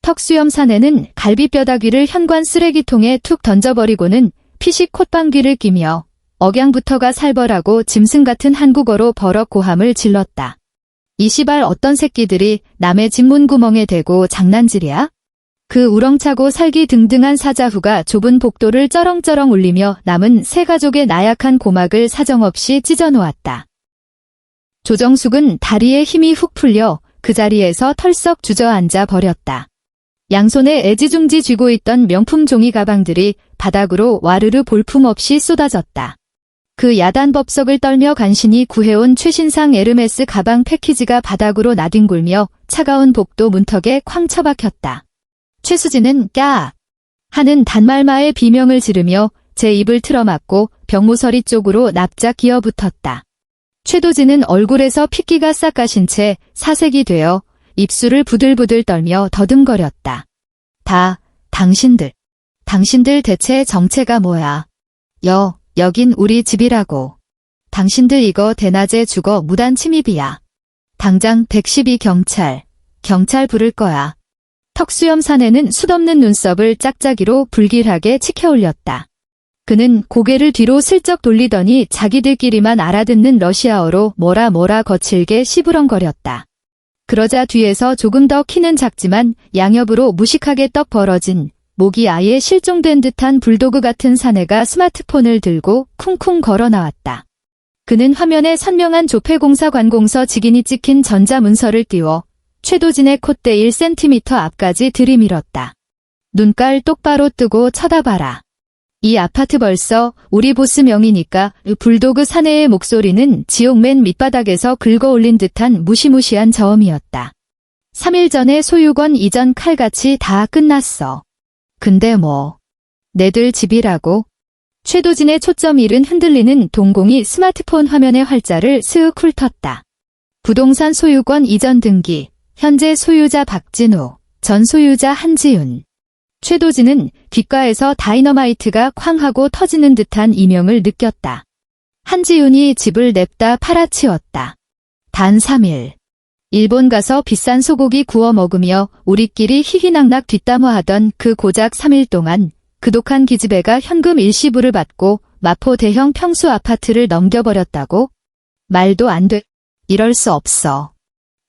턱수염 사내는 갈비뼈다귀를 현관 쓰레기통에 툭 던져버리고는 피식 콧방귀를 끼며 억양부터가 살벌하고 짐승 같은 한국어로 버럭 고함을 질렀다. 이 시발 어떤 새끼들이 남의 집 문구멍에 대고 장난질이야? 그 우렁차고 살기 등등한 사자후가 좁은 복도를 쩌렁쩌렁 울리며 남은 세 가족의 나약한 고막을 사정없이 찢어놓았다. 조정숙은 다리에 힘이 훅 풀려 그 자리에서 털썩 주저앉아 버렸다. 양손에 애지중지 쥐고 있던 명품 종이 가방들이 바닥으로 와르르 볼품없이 쏟아졌다. 그 야단법석을 떨며 간신히 구해온 최신상 에르메스 가방 패키지가 바닥으로 나뒹굴며 차가운 복도 문턱에 쾅 처박혔다. 최수진은 까 하는 단말마의 비명을 지르며 제 입을 틀어막고 병모서리 쪽으로 납작 기어붙었다. 최도진은 얼굴에서 핏기가 싹 가신 채 사색이 되어 입술을 부들부들 떨며 더듬거렸다. 당신들 대체 정체가 뭐야? 여긴 우리 집이라고. 당신들 이거 대낮에 죽어 무단 침입이야. 당장 112 경찰 부를 거야. 턱수염 사내는 숱없는 눈썹을 짝짝이로 불길하게 치켜올렸다. 그는 고개를 뒤로 슬쩍 돌리더니 자기들끼리만 알아듣는 러시아어로 뭐라 거칠게 시부렁거렸다. 그러자 뒤에서 조금 더 키는 작지만 양옆으로 무식하게 떡 벌어진 목이 아예 실종된 듯한 불도그 같은 사내가 스마트폰을 들고 쿵쿵 걸어 나왔다. 그는 화면에 선명한 조폐공사 관공서 직인이 찍힌 전자문서를 띄워 최도진의 콧대 1cm 앞까지 들이밀었다. 눈깔 똑바로 뜨고 쳐다봐라. 이 아파트 벌써 우리 보스 명이니까. 불도그 사내의 목소리는 지옥 맨 밑바닥에서 긁어 올린 듯한 무시무시한 저음이었다. 3일 전에 소유권 이전 칼같이 다 끝났어. 근데 뭐 내들 집이라고? 최도진의 초점 잃은 흔들리는 동공이 스마트폰 화면의 활자를 스윽 훑었다. 부동산 소유권 이전 등기, 현재 소유자 박진우, 전 소유자 한지윤. 최도진은 귓가에서 다이너마이트가 쾅 하고 터지는 듯한 이명을 느꼈다. 한지윤이 집을 냅다 팔아치웠다. 단 3일. 일본 가서 비싼 소고기 구워 먹으며 우리끼리 희희낙낙 뒷담화하던 그 고작 3일 동안 그 독한 기집애가 현금 일시불을 받고 마포 대형 평수 아파트를 넘겨버렸다고? 말도 안 돼. 이럴 수 없어.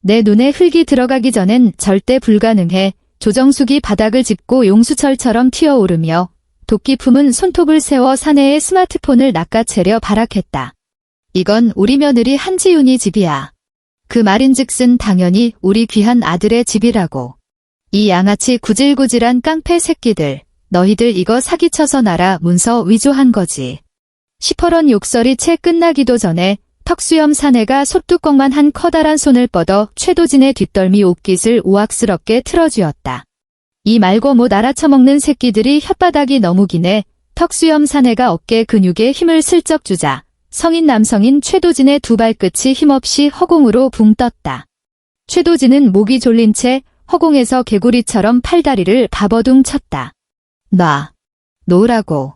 내 눈에 흙이 들어가기 전엔 절대 불가능해. 조정숙이 바닥을 짚고 용수철처럼 튀어오르며 도끼 품은 손톱을 세워 사내의 스마트폰을 낚아채려 발악했다. 이건 우리 며느리 한지윤이 집이야. 그 말인즉슨 당연히 우리 귀한 아들의 집이라고. 이 양아치 구질구질한 깡패 새끼들, 너희들 이거 사기쳐서 나라 문서 위조한 거지. 시퍼런 욕설이 채 끝나기도 전에 턱수염 사내가 솥뚜껑만 한 커다란 손을 뻗어 최도진의 뒷덜미 옷깃을 우악스럽게 틀어쥐었다. 이 말고 못 알아쳐먹는 새끼들이 혓바닥이 너무 기네. 턱수염 사내가 어깨 근육에 힘을 슬쩍 주자 성인 남성인 최도진의 두 발끝이 힘없이 허공으로 붕 떴다. 최도진은 목이 졸린 채 허공에서 개구리처럼 팔다리를 바버둥 쳤다. 놓으라고.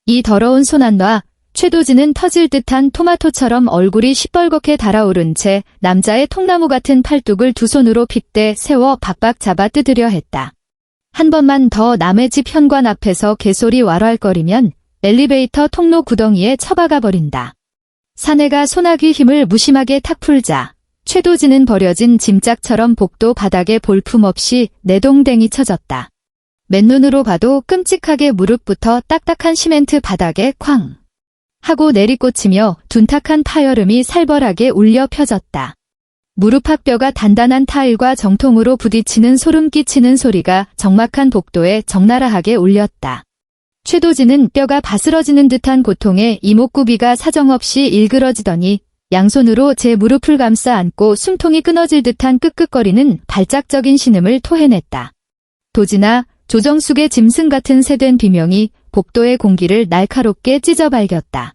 이 더러운 손 안 놔. 최도진은 터질 듯한 토마토처럼 얼굴이 시뻘겋게 달아오른 채 남자의 통나무 같은 팔뚝을 두 손으로 핏대 세워 박박 잡아 뜯으려 했다. 한 번만 더 남의 집 현관 앞에서 개소리 왈왈거리면 엘리베이터 통로 구덩이에 처박아 버린다. 사내가 소나귀 힘을 무심하게 탁 풀자 최도진은 버려진 짐짝처럼 복도 바닥에 볼품없이 내동댕이 쳐졌다. 맨눈으로 봐도 끔찍하게 무릎부터 딱딱한 시멘트 바닥에 쾅 하고 내리꽂히며 둔탁한 파여름이 살벌하게 울려 펴졌다. 무릎 앞뼈가 단단한 타일과 정통으로 부딪히는 소름 끼치는 소리가 적막한 복도에 적나라하게 울렸다. 최도진은 뼈가 바스러지는 듯한 고통에 이목구비가 사정없이 일그러지더니 양손으로 제 무릎을 감싸 안고 숨통이 끊어질 듯한 끄끄거리는 발작적인 신음을 토해냈다. 도진아, 조정숙의 짐승 같은 새된 비명이 복도의 공기를 날카롭게 찢어 발겼다.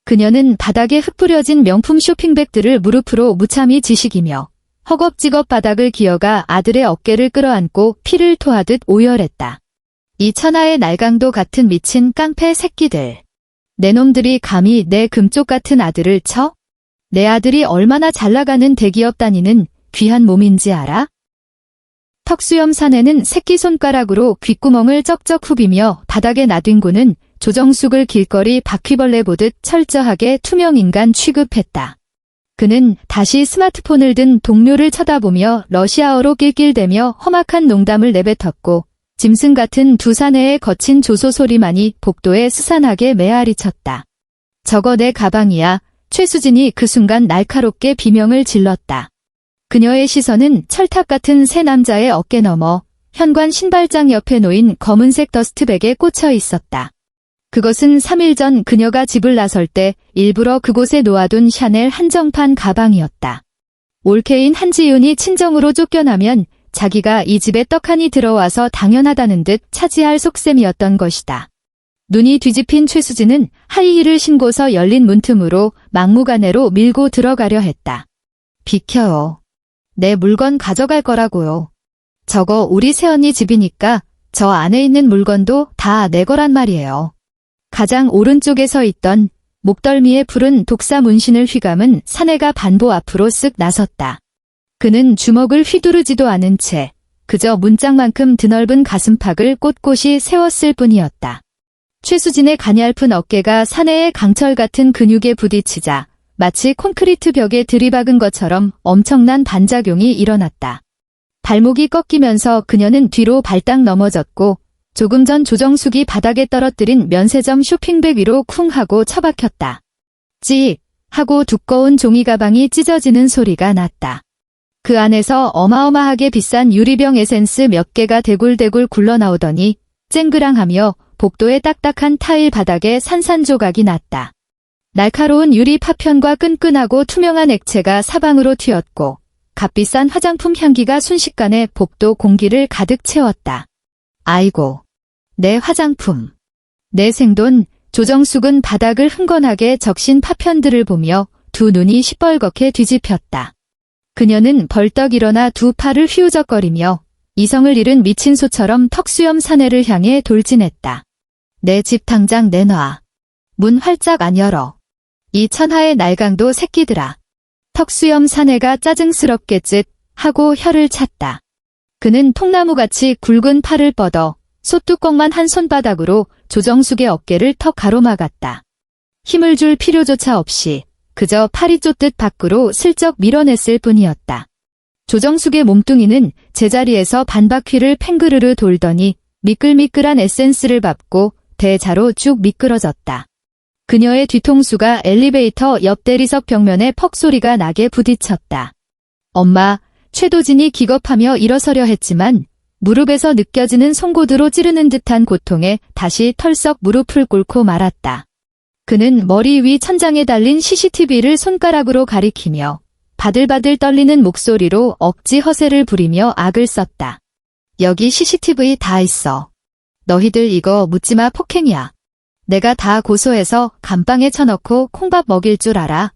그녀는 바닥에 흩뿌려진 명품 쇼핑백들을 무릎으로 무참히 지식이며 허겁지겁 바닥을 기어가 아들의 어깨를 끌어안고 피를 토하듯 오열했다. 이 천하의 날강도 같은 미친 깡패 새끼들. 내 놈들이 감히 내 금쪽 같은 아들을 쳐? 내 아들이 얼마나 잘나가는 대기업 다니는 귀한 몸인지 알아? 턱수염 사내는 새끼손가락으로 귓구멍을 쩍쩍 후비며 바닥에 나뒹구는 조정숙을 길거리 바퀴벌레 보듯 철저하게 투명인간 취급했다. 그는 다시 스마트폰을 든 동료를 쳐다보며 러시아어로 낄낄대며 험악한 농담을 내뱉었고 짐승 같은 두 사내의 거친 조소 소리만이 복도에 스산하게 메아리쳤다. 저거 내 가방이야. 최수진이 그 순간 날카롭게 비명을 질렀다. 그녀의 시선은 철탑 같은 새 남자의 어깨 너머 현관 신발장 옆에 놓인 검은색 더스트백에 꽂혀 있었다. 그것은 3일 전 그녀가 집을 나설 때 일부러 그곳에 놓아둔 샤넬 한정판 가방이었다. 올케인 한지윤이 친정으로 쫓겨나면 자기가 이 집에 떡하니 들어와서 당연하다는 듯 차지할 속셈이었던 것이다. 눈이 뒤집힌 최수진은 하이힐을 신고서 열린 문틈으로 막무가내로 밀고 들어가려 했다. 비켜요. 내 물건 가져갈 거라고요. 저거 우리 새언니 집이니까 저 안에 있는 물건도 다 내 거란 말이에요. 가장 오른쪽에 서 있던 목덜미에 푸른 독사 문신을 휘감은 사내가 반보 앞으로 쓱 나섰다. 그는 주먹을 휘두르지도 않은 채 그저 문짝만큼 드넓은 가슴팍을 꼿꼿이 세웠을 뿐이었다. 최수진의 가냘픈 어깨가 사내의 강철 같은 근육에 부딪히자 마치 콘크리트 벽에 들이박은 것처럼 엄청난 반작용이 일어났다. 발목이 꺾이면서 그녀는 뒤로 발딱 넘어졌고 조금 전 조정숙이 바닥에 떨어뜨린 면세점 쇼핑백 위로 쿵 하고 처박혔다. 찌익 하고 두꺼운 종이 가방이 찢어지는 소리가 났다. 그 안에서 어마어마하게 비싼 유리병 에센스 몇 개가 대굴대굴 굴러나오더니 쨍그랑하며 복도의 딱딱한 타일 바닥에 산산조각이 났다. 날카로운 유리 파편과 끈끈하고 투명한 액체가 사방으로 튀었고 값비싼 화장품 향기가 순식간에 복도 공기를 가득 채웠다. 아이고, 내 화장품. 내 생돈. 조정숙은 바닥을 흥건하게 적신 파편들을 보며 두 눈이 시뻘겋게 뒤집혔다. 그녀는 벌떡 일어나 두 팔을 휘우적거리며 이성을 잃은 미친 소처럼 턱수염 사내를 향해 돌진했다. 내 집 당장 내놔. 문 활짝 안 열어. 이 천하의 날강도 새끼들아. 턱수염 사내가 짜증스럽게 쯧 하고 혀를 찼다. 그는 통나무같이 굵은 팔을 뻗어 솥뚜껑만 한 손바닥으로 조정숙의 어깨를 턱 가로막았다. 힘을 줄 필요조차 없이 그저 팔이 쫓듯 밖으로 슬쩍 밀어냈을 뿐이었다. 조정숙의 몸뚱이는 제자리에서 반바퀴를 팽그르르 돌더니 미끌미끌한 에센스를 밟고 대자로 쭉 미끄러졌다. 그녀의 뒤통수가 엘리베이터 옆 대리석 벽면에 퍽 소리가 나게 부딪혔다. 엄마, 최도진이 기겁하며 일어서려 했지만 무릎에서 느껴지는 송곳으로 찌르는 듯한 고통에 다시 털썩 무릎을 꿇고 말았다. 그는 머리 위 천장에 달린 CCTV를 손가락으로 가리키며 바들바들 떨리는 목소리로 억지 허세를 부리며 악을 썼다. 여기 CCTV 다 있어. 너희들 이거 묻지마 폭행이야. 내가 다 고소해서 감방에 쳐넣고 콩밥 먹일 줄 알아.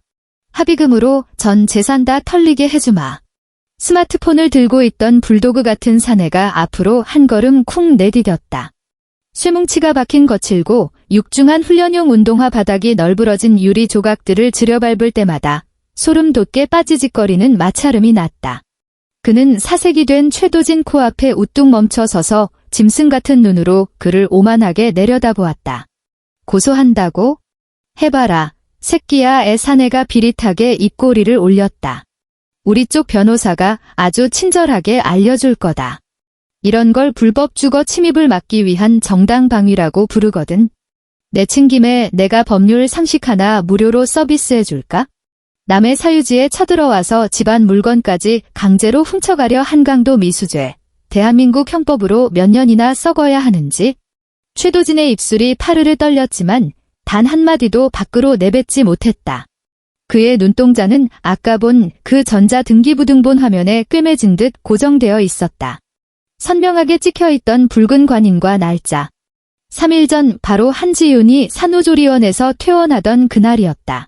합의금으로 전 재산 다 털리게 해주마. 스마트폰을 들고 있던 불도그 같은 사내가 앞으로 한 걸음 쿵 내디뎠다. 쇠뭉치가 박힌 거칠고 육중한 훈련용 운동화 바닥이 널브러진 유리 조각들을 들여밟을 때마다 소름 돋게 빠지직거리는 마찰음이 났다. 그는 사색이 된 최도진 코앞에 우뚝 멈춰 서서 짐승 같은 눈으로 그를 오만하게 내려다보았다. 고소한다고? 해봐라. 새끼야. 애 사내가 비릿하게 입꼬리를 올렸다. 우리 쪽 변호사가 아주 친절하게 알려줄 거다. 이런 걸 불법 주거 침입을 막기 위한 정당 방위라고 부르거든. 내친 김에 내가 법률 상식 하나 무료로 서비스해줄까? 남의 사유지에 쳐들어와서 집안 물건까지 강제로 훔쳐가려 한강도 미수죄. 대한민국 형법으로 몇 년이나 썩어야 하는지. 최도진의 입술이 파르르 떨렸지만 단 한마디도 밖으로 내뱉지 못했다. 그의 눈동자는 아까 본 그 전자 등기부등본 화면에 꿰매진 듯 고정되어 있었다. 선명하게 찍혀있던 붉은 관인과 날짜. 3일 전 바로 한지윤이 산후조리원에서 퇴원하던 그날이었다.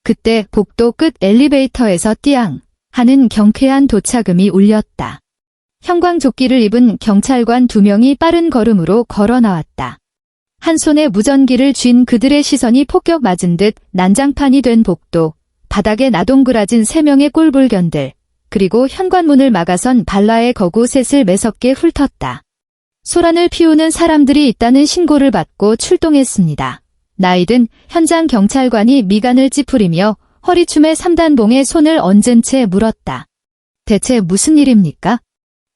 그때 복도 끝 엘리베이터에서 띠앙 하는 경쾌한 도착음이 울렸다. 형광조끼를 입은 경찰관 2명이 빠른 걸음으로 걸어 나왔다. 한 손에 무전기를 쥔 그들의 시선이 폭격 맞은 듯 난장판이 된 복도, 바닥에 나동그라진 3명의 꼴불견들, 그리고 현관문을 막아선 발라의 거구 셋을 매섭게 훑었다. 소란을 피우는 사람들이 있다는 신고를 받고 출동했습니다. 나이든 현장 경찰관이 미간을 찌푸리며 허리춤에 3단봉에 손을 얹은 채 물었다. 대체 무슨 일입니까?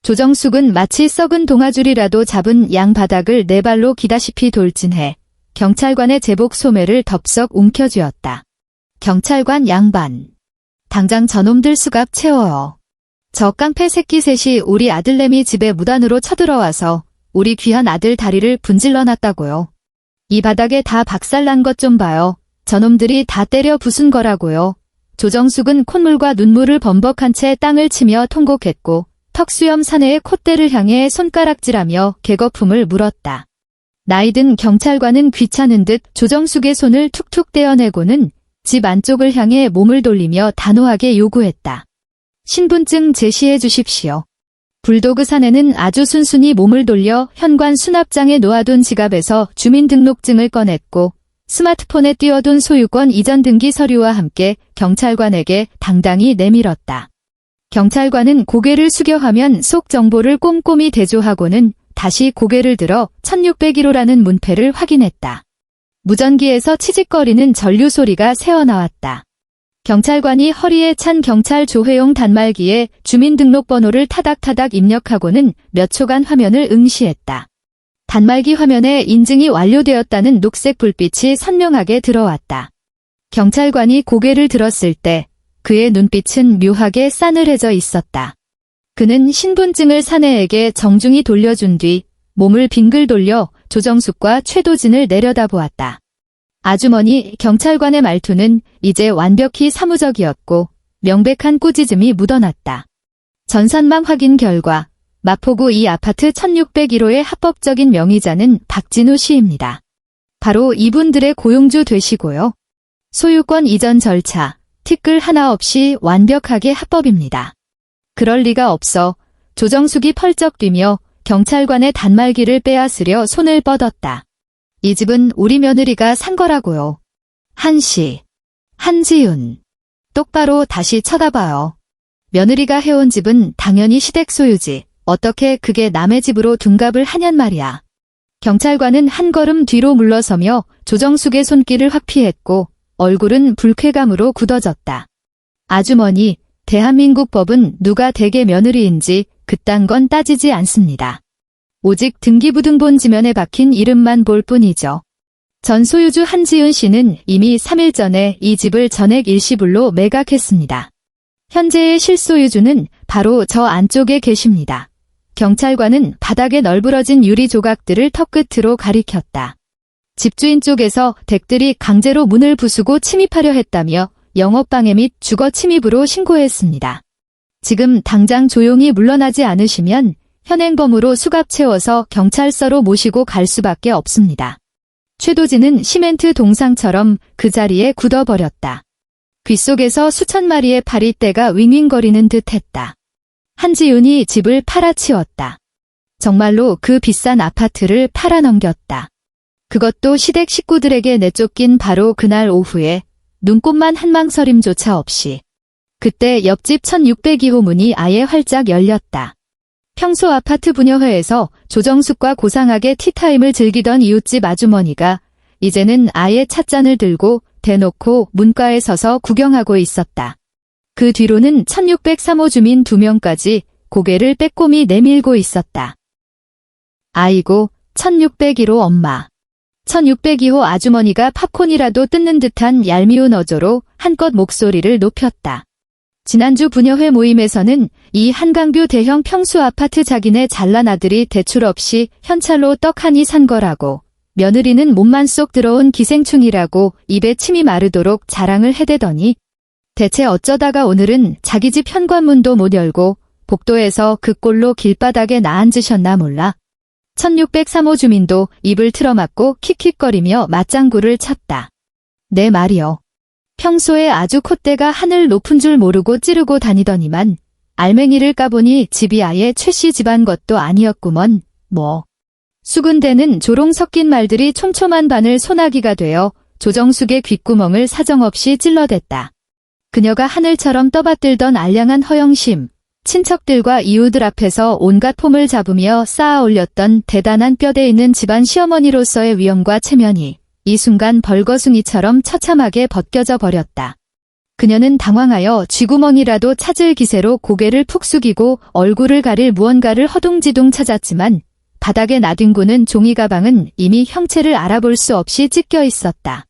조정숙은 마치 썩은 동아줄이라도 잡은 양 바닥을 네 발로 기다시피 돌진해 경찰관의 제복 소매를 덥석 움켜쥐었다. 경찰관 양반. 당장 저놈들 수갑 채워요. 저 깡패 새끼 셋이 우리 아들내미 집에 무단으로 쳐들어와서 우리 귀한 아들 다리를 분질러놨다고요. 이 바닥에 다 박살난 것 좀 봐요. 저놈들이 다 때려 부순 거라고요. 조정숙은 콧물과 눈물을 범벅한 채 땅을 치며 통곡했고 턱수염 사내의 콧대를 향해 손가락질하며 개거품을 물었다. 나이든 경찰관은 귀찮은 듯 조정숙의 손을 툭툭 떼어내고는 집 안쪽을 향해 몸을 돌리며 단호하게 요구했다. 신분증 제시해 주십시오. 불도그 사내는 아주 순순히 몸을 돌려 현관 수납장에 놓아둔 지갑에서 주민등록증을 꺼냈고 스마트폰에 띄워둔 소유권 이전 등기 서류와 함께 경찰관에게 당당히 내밀었다. 경찰관은 고개를 숙여 화면 속 정보를 꼼꼼히 대조하고는 다시 고개를 들어 1601호라는 문패를 확인했다. 무전기에서 치직거리는 전류 소리가 새어나왔다. 경찰관이 허리에 찬 경찰 조회용 단말기에 주민등록번호를 타닥타닥 입력하고는 몇 초간 화면을 응시했다. 단말기 화면에 인증이 완료되었다는 녹색 불빛이 선명하게 들어왔다. 경찰관이 고개를 들었을 때 그의 눈빛은 묘하게 싸늘해져 있었다. 그는 신분증을 사내에게 정중히 돌려준 뒤 몸을 빙글 돌려 조정숙과 최도진을 내려다보았다. 아주머니, 경찰관의 말투는 이제 완벽히 사무적이었고 명백한 꾸짖음이 묻어났다. 전산망 확인 결과 마포구 이 아파트 1601호의 합법적인 명의자는 박진우 씨입니다. 바로 이분들의 고용주 되시고요. 소유권 이전 절차, 티끌 하나 없이 완벽하게 합법입니다. 그럴 리가 없어. 조정숙이 펄쩍 뛰며 경찰관의 단말기를 빼앗으려 손을 뻗었다. 이 집은 우리 며느리가 산 거라고요. 한씨, 한지윤. 똑바로 다시 쳐다봐요. 며느리가 해온 집은 당연히 시댁 소유지. 어떻게 그게 남의 집으로 둔갑을 하냔 말이야. 경찰관은 한 걸음 뒤로 물러서며 조정숙의 손길을 확 피했고 얼굴은 불쾌감으로 굳어졌다. 아주머니, 대한민국 법은 누가 댁의 며느리인지 그딴 건 따지지 않습니다. 오직 등기부등본 지면에 박힌 이름만 볼 뿐이죠. 전 소유주 한지은 씨는 이미 3일 전에 이 집을 전액 일시불로 매각했습니다. 현재의 실소유주는 바로 저 안쪽에 계십니다. 경찰관은 바닥에 널브러진 유리 조각들을 턱끝으로 가리켰다. 집주인 쪽에서 댁들이 강제로 문을 부수고 침입하려 했다며 영업방해 및 주거 침입으로 신고했습니다. 지금 당장 조용히 물러나지 않으시면 현행범으로 수갑 채워서 경찰서로 모시고 갈 수밖에 없습니다. 최도진은 시멘트 동상처럼 그 자리에 굳어버렸다. 귓속에서 수천 마리의 파리떼가 윙윙거리는 듯 했다. 한지윤이 집을 팔아치웠다. 정말로 그 비싼 아파트를 팔아넘겼다. 그것도 시댁 식구들에게 내쫓긴 바로 그날 오후에 눈꽃만 한 망설임조차 없이. 그때 옆집 1602호 문이 아예 활짝 열렸다. 평소 아파트 분여회에서 조정숙과 고상하게 티타임을 즐기던 이웃집 아주머니가 이제는 아예 찻잔을 들고 대놓고 문가에 서서 구경하고 있었다. 그 뒤로는 1603호 주민 2명까지 고개를 빼꼼히 내밀고 있었다. 아이고, 1601호 엄마. 1602호 아주머니가 팝콘이라도 뜯는 듯한 얄미운 어조로 한껏 목소리를 높였다. 지난주 분여회 모임에서는 이 한강뷰 대형 평수 아파트 자기네 잘난 아들이 대출 없이 현찰로 떡 하니 산 거라고, 며느리는 몸만 쏙 들어온 기생충이라고 입에 침이 마르도록 자랑을 해대더니 대체 어쩌다가 오늘은 자기 집 현관문도 못 열고 복도에서 그 꼴로 길바닥에 나앉으셨나 몰라. 1603호 주민도 입을 틀어막고 킥킥거리며 맞장구를 쳤다. 내 말이여. 평소에 아주 콧대가 하늘 높은 줄 모르고 찌르고 다니더니만 알맹이를 까보니 집이 아예 최씨 집안 것도 아니었구먼. 뭐. 수군대는 조롱 섞인 말들이 촘촘한 바늘 소나기가 되어 조정숙의 귓구멍을 사정없이 찔러댔다. 그녀가 하늘처럼 떠받들던 알량한 허영심, 친척들과 이웃들 앞에서 온갖 폼을 잡으며 쌓아 올렸던 대단한 뼈대 있는 집안 시어머니로서의 위엄과 체면이 이 순간 벌거숭이처럼 처참하게 벗겨져 버렸다. 그녀는 당황하여 쥐구멍이라도 찾을 기세로 고개를 푹 숙이고 얼굴을 가릴 무언가를 허둥지둥 찾았지만 바닥에 나뒹구는 종이 가방은 이미 형체를 알아볼 수 없이 찢겨 있었다.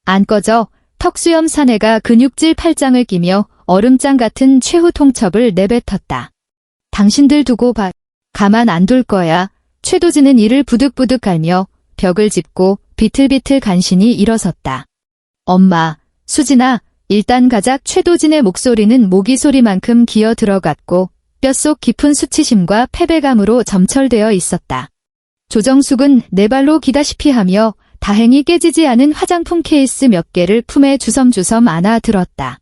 안 꺼져. 턱수염 사내가 근육질 팔짱을 끼며 얼음장 같은 최후 통첩을 내뱉었다. 당신들 두고 봐. 가만 안 둘 거야. 최도진은 이를 부득부득 갈며 벽을 짚고 비틀비틀 간신히 일어섰다. 엄마, 수진아, 일단 가자. 최도진의 목소리는 모기 소리만큼 기어 들어갔고 뼛속 깊은 수치심과 패배감으로 점철되어 있었다. 조정숙은 네 발로 기다시피 하며 다행히 깨지지 않은 화장품 케이스 몇 개를 품에 주섬주섬 안아 들었다.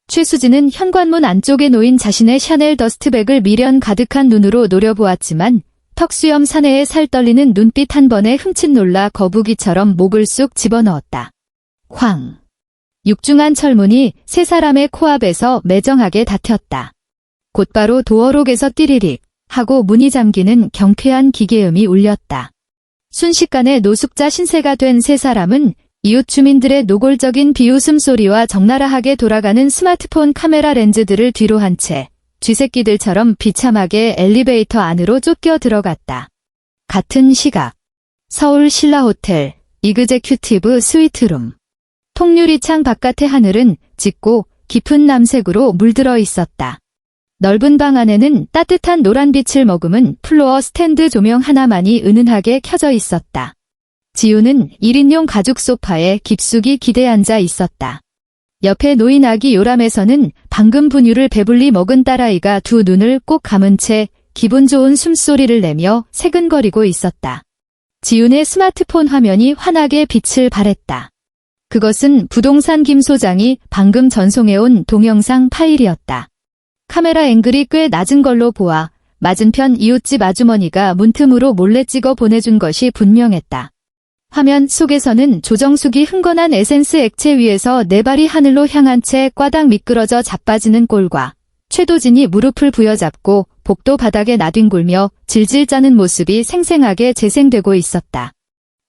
최수진은 현관문 안쪽에 놓인 자신의 샤넬 더스트백을 미련 가득한 눈으로 노려보았지만 턱수염 사내의 살떨리는 눈빛 한 번에 흠칫 놀라 거북이처럼 목을 쑥 집어넣었다. 쾅! 육중한 철문이 세 사람의 코앞에서 매정하게 닫혔다. 곧바로 도어록에서 띠리릭 하고 문이 잠기는 경쾌한 기계음이 울렸다. 순식간에 노숙자 신세가 된 세 사람은 이웃 주민들의 노골적인 비웃음 소리와 적나라하게 돌아가는 스마트폰 카메라 렌즈들을 뒤로 한 채 쥐새끼들처럼 비참하게 엘리베이터 안으로 쫓겨 들어갔다. 같은 시각 서울 신라호텔 이그제큐티브 스위트룸. 통유리창 바깥의 하늘은 짙고 깊은 남색으로 물들어 있었다. 넓은 방 안에는 따뜻한 노란빛을 머금은 플로어 스탠드 조명 하나만이 은은하게 켜져 있었다. 지우는 1인용 가죽 소파에 깊숙이 기대 앉아 있었다. 옆에 놓인 아기 요람에서는 방금 분유를 배불리 먹은 딸아이가 두 눈을 꼭 감은 채 기분 좋은 숨소리를 내며 새근거리고 있었다. 지훈의 스마트폰 화면이 환하게 빛을 발했다. 그것은 부동산 김 소장이 방금 전송해온 동영상 파일이었다. 카메라 앵글이 꽤 낮은 걸로 보아 맞은편 이웃집 아주머니가 문틈으로 몰래 찍어 보내준 것이 분명했다. 화면 속에서는 조정숙이 흥건한 에센스 액체 위에서 네 발이 하늘로 향한 채 꽈당 미끄러져 자빠지는 꼴과 최도진이 무릎을 부여잡고 복도 바닥에 나뒹굴며 질질 짜는 모습이 생생하게 재생되고 있었다.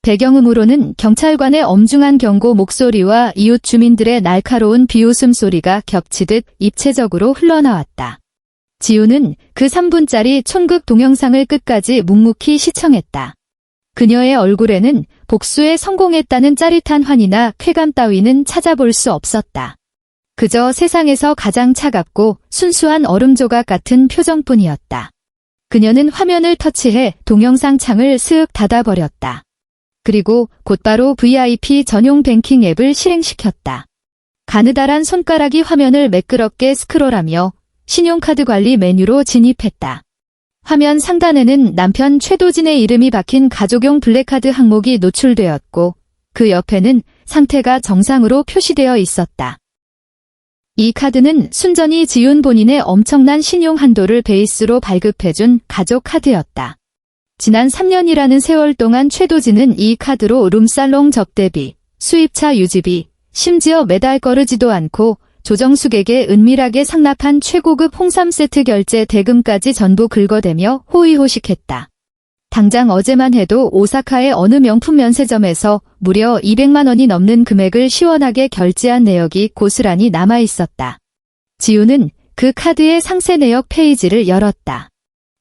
배경음으로는 경찰관의 엄중한 경고 목소리와 이웃 주민들의 날카로운 비웃음 소리가 겹치듯 입체적으로 흘러나왔다. 지우는 그 3분짜리 촌극 동영상을 끝까지 묵묵히 시청했다. 그녀의 얼굴에는 복수에 성공했다는 짜릿한 환희나 쾌감 따위는 찾아볼 수 없었다. 그저 세상에서 가장 차갑고 순수한 얼음 조각 같은 표정뿐이었다. 그녀는 화면을 터치해 동영상 창을 스윽 닫아버렸다. 그리고 곧바로 VIP 전용 뱅킹 앱을 실행시켰다. 가느다란 손가락이 화면을 매끄럽게 스크롤하며 신용카드 관리 메뉴로 진입했다. 화면 상단에는 남편 최도진의 이름이 박힌 가족용 블랙카드 항목이 노출되었고 그 옆에는 상태가 정상으로 표시되어 있었다. 이 카드는 순전히 지훈 본인의 엄청난 신용 한도를 베이스로 발급해준 가족 카드였다. 지난 3년이라는 세월 동안 최도진은 이 카드로 룸살롱 접대비, 수입차 유지비, 심지어 매달 거르지도 않고 조정숙에게 은밀하게 상납한 최고급 홍삼 세트 결제 대금까지 전부 긁어대며 호의호식했다. 당장 어제만 해도 오사카의 어느 명품 면세점에서 무려 200만 원이 넘는 금액을 시원하게 결제한 내역이 고스란히 남아있었다. 지우는 그 카드의 상세 내역 페이지를 열었다.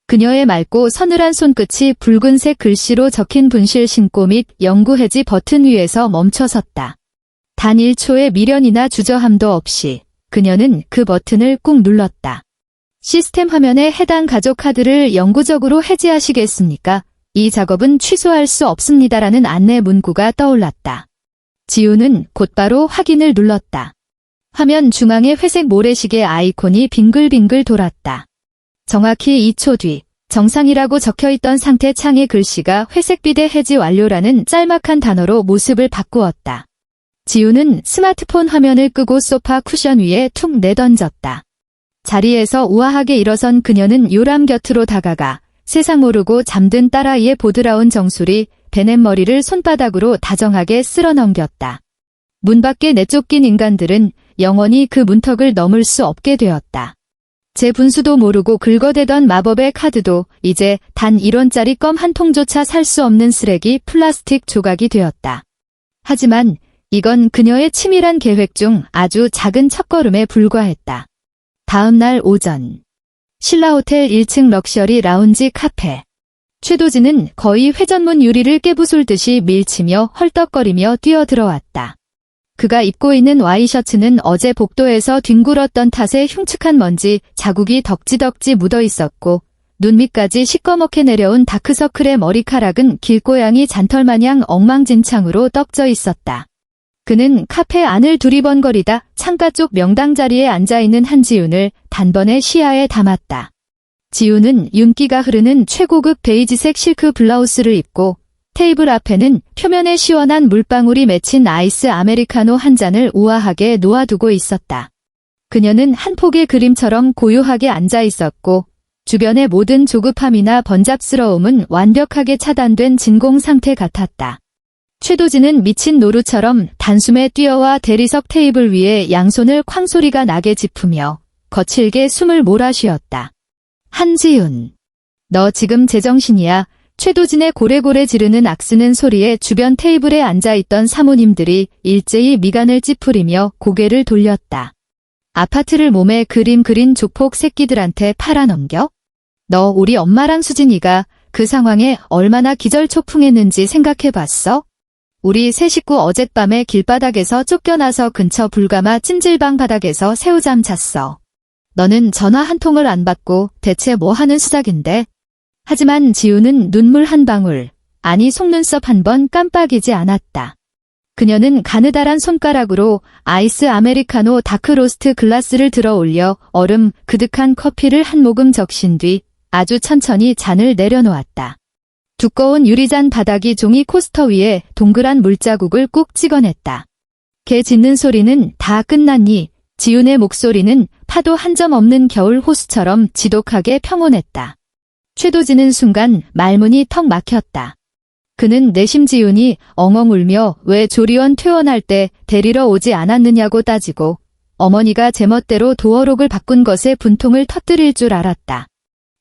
그녀의 맑고 서늘한 손끝이 붉은색 글씨로 적힌 분실 신고 및 영구 해지 버튼 위에서 멈춰섰다. 단 1초의 미련이나 주저함도 없이 그녀는 그 버튼을 꾹 눌렀다. 시스템 화면에 해당 가족 카드를 영구적으로 해지하시겠습니까? 이 작업은 취소할 수 없습니다라는 안내 문구가 떠올랐다. 지우는 곧바로 확인을 눌렀다. 화면 중앙에 회색 모래시계 아이콘이 빙글빙글 돌았다. 정확히 2초 뒤 정상이라고 적혀있던 상태 창의 글씨가 회색 비대 해지 완료라는 짤막한 단어로 모습을 바꾸었다. 지우는 스마트폰 화면을 끄고 소파 쿠션 위에 툭 내던졌다. 자리에서 우아하게 일어선 그녀는 요람 곁으로 다가가 세상 모르고 잠든 딸아이의 보드라운 정수리 베넷 머리를 손바닥으로 다정하게 쓸어 넘겼다. 문 밖에 내쫓긴 인간들은 영원히 그 문턱을 넘을 수 없게 되었다. 제 분수도 모르고 긁어대던 마법의 카드도 이제 단 1원짜리 껌 한 통조차 살 수 없는 쓰레기 플라스틱 조각이 되었다. 하지만 이건 그녀의 치밀한 계획 중 아주 작은 첫걸음에 불과했다. 다음 날 오전 신라호텔 1층 럭셔리 라운지 카페. 최도진은 거의 회전문 유리를 깨부술듯이 밀치며 헐떡거리며 뛰어들어왔다. 그가 입고 있는 와이셔츠는 어제 복도에서 뒹굴었던 탓에 흉측한 먼지 자국이 덕지덕지 묻어 있었고 눈 밑까지 시꺼멓게 내려온 다크서클의 머리카락은 길고양이 잔털마냥 엉망진창으로 떡져 있었다. 그는 카페 안을 두리번거리다 창가 쪽 명당 자리에 앉아있는 한지훈을 단번에 시야에 담았다. 지훈은 윤기가 흐르는 최고급 베이지색 실크 블라우스를 입고 테이블 앞에는 표면에 시원한 물방울이 맺힌 아이스 아메리카노 한 잔을 우아하게 놓아두고 있었다. 그녀는 한 폭의 그림처럼 고요하게 앉아 있었고 주변의 모든 조급함이나 번잡스러움은 완벽하게 차단된 진공 상태 같았다. 최도진은 미친 노루처럼 단숨에 뛰어와 대리석 테이블 위에 양손을 쾅소리가 나게 짚으며 거칠게 숨을 몰아쉬었다. 한지훈, 너 지금 제정신이야? 최도진의 고래고래 지르는 악쓰는 소리에 주변 테이블에 앉아있던 사모님들이 일제히 미간을 찌푸리며 고개를 돌렸다. 아파트를 몸에 그림 그린 조폭 새끼들한테 팔아넘겨? 너 우리 엄마랑 수진이가 그 상황에 얼마나 기절초풍했는지 생각해봤어? 우리 세 식구 어젯밤에 길바닥에서 쫓겨나서 근처 불가마 찜질방 바닥에서 새우잠 잤어. 너는 전화 한 통을 안 받고 대체 뭐 하는 수작인데? 하지만 지우는 눈물 한 방울, 아니 속눈썹 한 번 깜빡이지 않았다. 그녀는 가느다란 손가락으로 아이스 아메리카노 다크로스트 글라스를 들어 올려 얼음 그득한 커피를 한 모금 적신 뒤 아주 천천히 잔을 내려놓았다. 두꺼운 유리잔 바닥이 종이 코스터 위에 동그란 물자국을 꾹 찍어냈다. 개 짖는 소리는 다 끝났니? 지훈의 목소리는 파도 한 점 없는 겨울 호수처럼 지독하게 평온했다. 최도진은 순간 말문이 턱 막혔다. 그는 내심 지훈이 엉엉 울며 왜 조리원 퇴원할 때 데리러 오지 않았느냐고 따지고 어머니가 제멋대로 도어록을 바꾼 것에 분통을 터뜨릴 줄 알았다.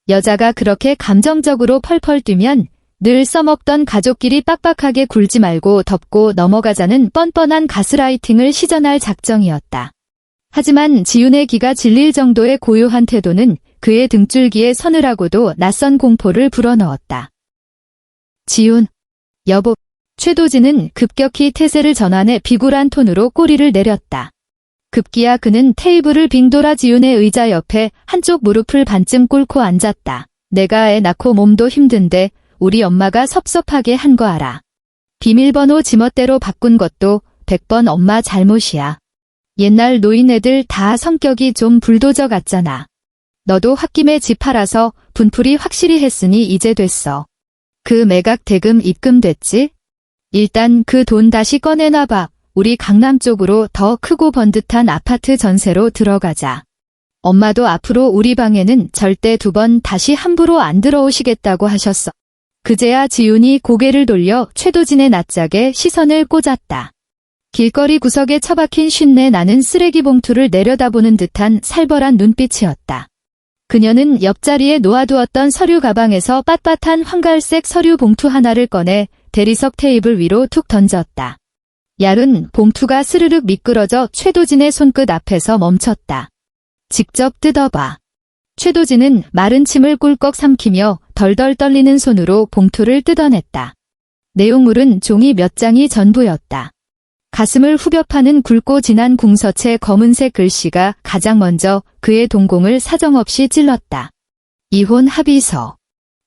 여자가 그렇게 감정적으로 펄펄 뛰면 늘 써먹던 가족끼리 빡빡하게 굴지 말고 덮고 넘어가자는 뻔뻔한 가스라이팅을 시전할 작정이었다. 하지만 지훈의 기가 질릴 정도의 고요한 태도는 그의 등줄기에 서늘하고도 낯선 공포를 불어넣었다. 지훈, 여보. 최도진은 급격히 태세를 전환해 비굴한 톤으로 꼬리를 내렸다. 급기야 그는 테이블을 빙돌아 지훈의 의자 옆에 한쪽 무릎을 반쯤 꿇고 앉았다. 내가 애 낳고 몸도 힘든데 우리 엄마가 섭섭하게 한 거 알아. 비밀번호 지멋대로 바꾼 것도 100번 엄마 잘못이야. 옛날 노인애들 다 성격이 좀 불도저 같잖아. 너도 홧김에 집 팔아서 분풀이 확실히 했으니 이제 됐어. 그 매각 대금 입금됐지? 일단 그 돈 다시 꺼내놔봐. 우리 강남 쪽으로 더 크고 번듯한 아파트 전세로 들어가자. 엄마도 앞으로 우리 방에는 절대 2번 다시 함부로 안 들어오시겠다고 하셨어. 그제야 지훈이 고개를 돌려 최도진의 낯짝에 시선을 꽂았다. 길거리 구석에 처박힌 쉰내 나는 쓰레기 봉투를 내려다보는 듯한 살벌한 눈빛이었다. 그녀는 옆자리에 놓아두었던 서류 가방에서 빳빳한 황갈색 서류 봉투 하나를 꺼내 대리석 테이블 위로 툭 던졌다. 얇은 봉투가 스르륵 미끄러져 최도진의 손끝 앞에서 멈췄다. 직접 뜯어봐. 최도진은 마른 침을 꿀꺽 삼키며 덜덜 떨리는 손으로 봉투를 뜯어냈다. 내용물은 종이 몇 장이 전부였다. 가슴을 후벼 파는 굵고 진한 궁서체 검은색 글씨가 가장 먼저 그의 동공을 사정없이 찔렀다. 이혼 합의서.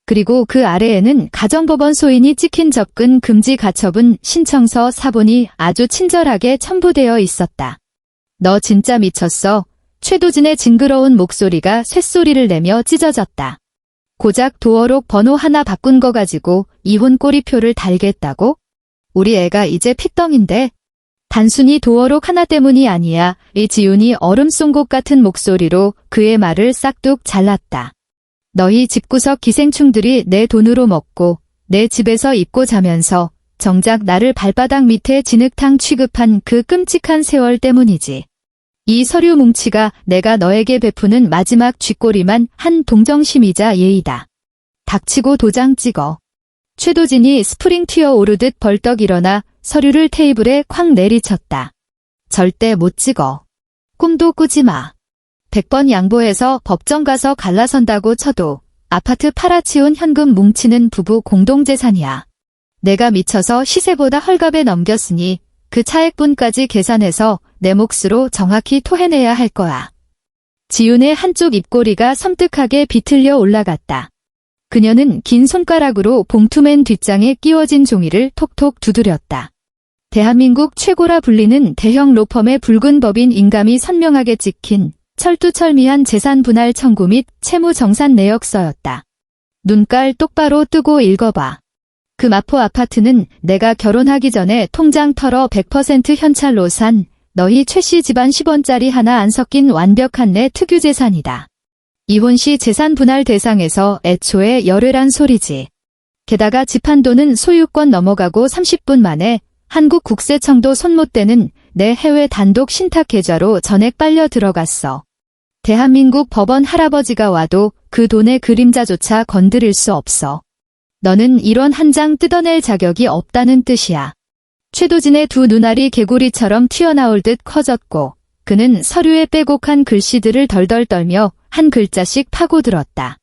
그리고 그 아래에는 가정법원 소인이 찍힌 접근 금지 가처분 신청서 사본이 아주 친절하게 첨부되어 있었다. 너 진짜 미쳤어? 최도진의 징그러운 목소리가 쇳소리를 내며 찢어졌다. 고작 도어록 번호 하나 바꾼 거 가지고 이혼 꼬리표를 달겠다고? 우리 애가 이제 핏덩인데. 단순히 도어록 하나 때문이 아니야. 이 지훈이 얼음 쏜 곳 같은 목소리로 그의 말을 싹둑 잘랐다. 너희 집구석 기생충들이 내 돈으로 먹고 내 집에서 입고 자면서 정작 나를 발바닥 밑에 진흙탕 취급한 그 끔찍한 세월 때문이지. 이 서류 뭉치가 내가 너에게 베푸는 마지막 쥐꼬리만 한 동정심이자 예의다. 닥치고 도장 찍어. 최도진이 스프링 튀어 오르듯 벌떡 일어나 서류를 테이블에 쾅 내리쳤다. 절대 못 찍어. 꿈도 꾸지 마. 100번 양보해서 법정 가서 갈라선다고 쳐도 아파트 팔아치운 현금 뭉치는 부부 공동재산이야. 내가 미쳐서 시세보다 헐값에 넘겼으니 그 차액분까지 계산해서 내 몫으로 정확히 토해내야 할 거야. 지훈의 한쪽 입꼬리가 섬뜩하게 비틀려 올라갔다. 그녀는 긴 손가락으로 봉투맨 뒷장에 끼워진 종이를 톡톡 두드렸다. 대한민국 최고라 불리는 대형 로펌의 붉은 법인 인감이 선명하게 찍힌 철두철미한 재산 분할 청구 및 채무 정산 내역서였다. 눈깔 똑바로 뜨고 읽어봐. 그 마포 아파트는 내가 결혼하기 전에 통장 털어 100% 현찰로 산 너희 최씨 집안 10원짜리 하나 안 섞인 완벽한 내 특유 재산이다. 이혼 시 재산 분할 대상에서 애초에 열애란 소리지. 게다가 집 한도는 소유권 넘어가고 30분 만에 한국국세청도 손 못 대는 내 해외 단독 신탁 계좌로 전액 빨려 들어갔어. 대한민국 법원 할아버지가 와도 그 돈의 그림자조차 건드릴 수 없어. 너는 이런 한 장 뜯어낼 자격이 없다는 뜻이야. 최도진의 두 눈알이 개구리처럼 튀어나올 듯 커졌고 그는 서류에 빼곡한 글씨들을 덜덜 떨며 한 글자씩 파고들었다.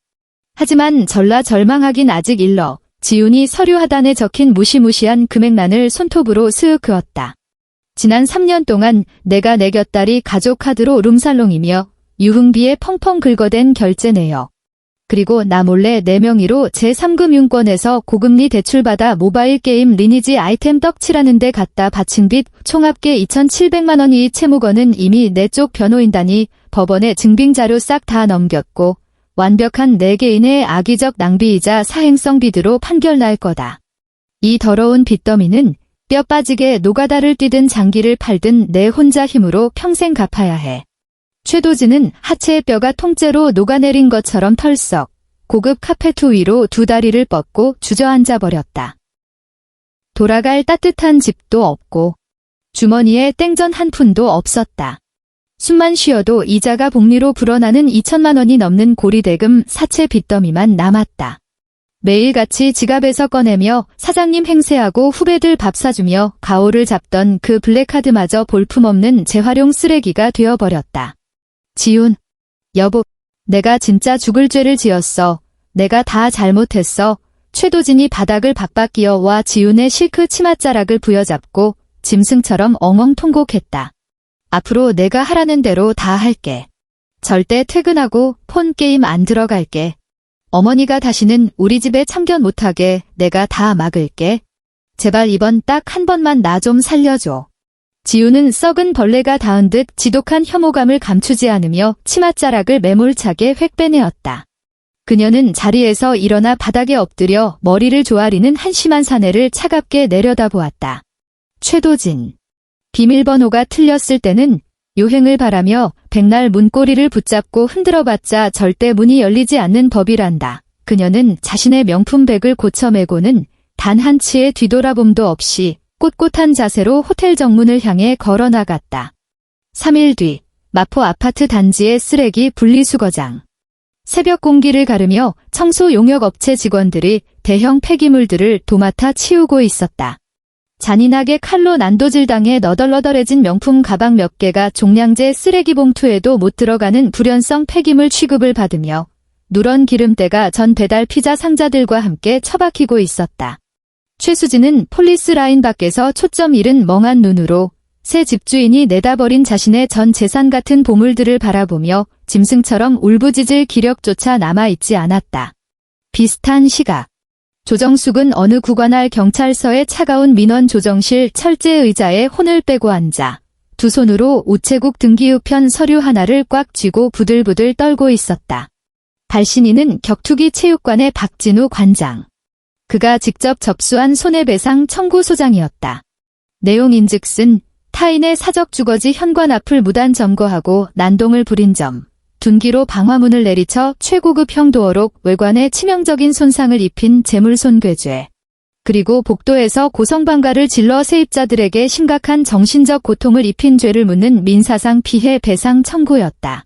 하지만 전라절망하긴 아직 일러. 지훈이 서류 하단에 적힌 무시무시한 금액란을 손톱으로 스윽 그었다. 지난 3년 동안 내가 내 곁다리 가족 카드로 룸살롱이며 유흥비에 펑펑 긁어댄 결제 내역. 그리고 나 몰래 내 명의로 제3금융권에서 고금리 대출받아 모바일 게임 리니지 아이템 떡칠하는 데 갖다 바친 빚 총 합계 2,700만 원. 이 채무건은 이미 내 쪽 변호인단이 법원에 증빙자료 싹 다 넘겼고 완벽한 내 개인의 악의적 낭비이자 사행성 비드로 판결 날 거다. 이 더러운 빚더미는 뼈 빠지게 노가다를 뛰든 장기를 팔든 내 혼자 힘으로 평생 갚아야 해. 최도진은 하체의 뼈가 통째로 녹아내린 것처럼 털썩 고급 카페트 위로 두 다리를 뻗고 주저앉아 버렸다. 돌아갈 따뜻한 집도 없고 주머니에 땡전 한 푼도 없었다. 숨만 쉬어도 이자가 복리로 불어나는 2천만 원이 넘는 고리대금 사채 빚더미만 남았다. 매일같이 지갑에서 꺼내며 사장님 행세하고 후배들 밥 사주며 가오를 잡던 그 블랙카드마저 볼품없는 재활용 쓰레기가 되어버렸다. 지훈, 여보, 내가 진짜 죽을 죄를 지었어. 내가 다 잘못했어. 최도진이 바닥을 박박 끼어와 지훈의 실크 치맛자락을 부여잡고 짐승처럼 엉엉 통곡했다. 앞으로 내가 하라는 대로 다 할게. 절대 퇴근하고 폰 게임 안 들어갈게. 어머니가 다시는 우리 집에 참견 못하게 내가 다 막을게. 제발 이번 딱 한 번만 나 좀 살려줘. 지우는 썩은 벌레가 닿은 듯 지독한 혐오감을 감추지 않으며 치맛자락을 매몰차게 획 빼내었다. 그녀는 자리에서 일어나 바닥에 엎드려 머리를 조아리는 한심한 사내를 차갑게 내려다보았다. 최도진. 비밀번호가 틀렸을 때는 요행을 바라며 백날 문고리를 붙잡고 흔들어봤자 절대 문이 열리지 않는 법이란다. 그녀는 자신의 명품백을 고쳐매고는 단 한 치의 뒤돌아봄도 없이 꼿꼿한 자세로 호텔 정문을 향해 걸어나갔다. 3일 뒤 마포 아파트 단지의 쓰레기 분리수거장. 새벽 공기를 가르며 청소 용역업체 직원들이 대형 폐기물들을 도맡아 치우고 있었다. 잔인하게 칼로 난도질당해 너덜너덜해진 명품 가방 몇 개가 종량제 쓰레기 봉투에도 못 들어가는 불연성 폐기물 취급을 받으며 누런 기름때가 전 배달 피자 상자들과 함께 처박히고 있었다. 최수진은 폴리스 라인 밖에서 초점 잃은 멍한 눈으로 새 집주인이 내다버린 자신의 전 재산 같은 보물들을 바라보며 짐승처럼 울부짖을 기력조차 남아있지 않았다. 비슷한 시각. 조정숙은 어느 구관할 경찰서의 차가운 민원 조정실 철제 의자에 혼을 빼고 앉아 두 손으로 우체국 등기우편 서류 하나를 꽉 쥐고 부들부들 떨고 있었다. 발신인은 격투기 체육관의 박진우 관장. 그가 직접 접수한 손해배상 청구소장이었다. 내용인즉슨 타인의 사적 주거지 현관 앞을 무단 점거하고 난동을 부린 점, 둔기로 방화문을 내리쳐 최고급 형도어록 외관에 치명적인 손상을 입힌 재물손괴죄, 그리고 복도에서 고성방가를 질러 세입자들에게 심각한 정신적 고통을 입힌 죄를 묻는 민사상 피해 배상 청구였다.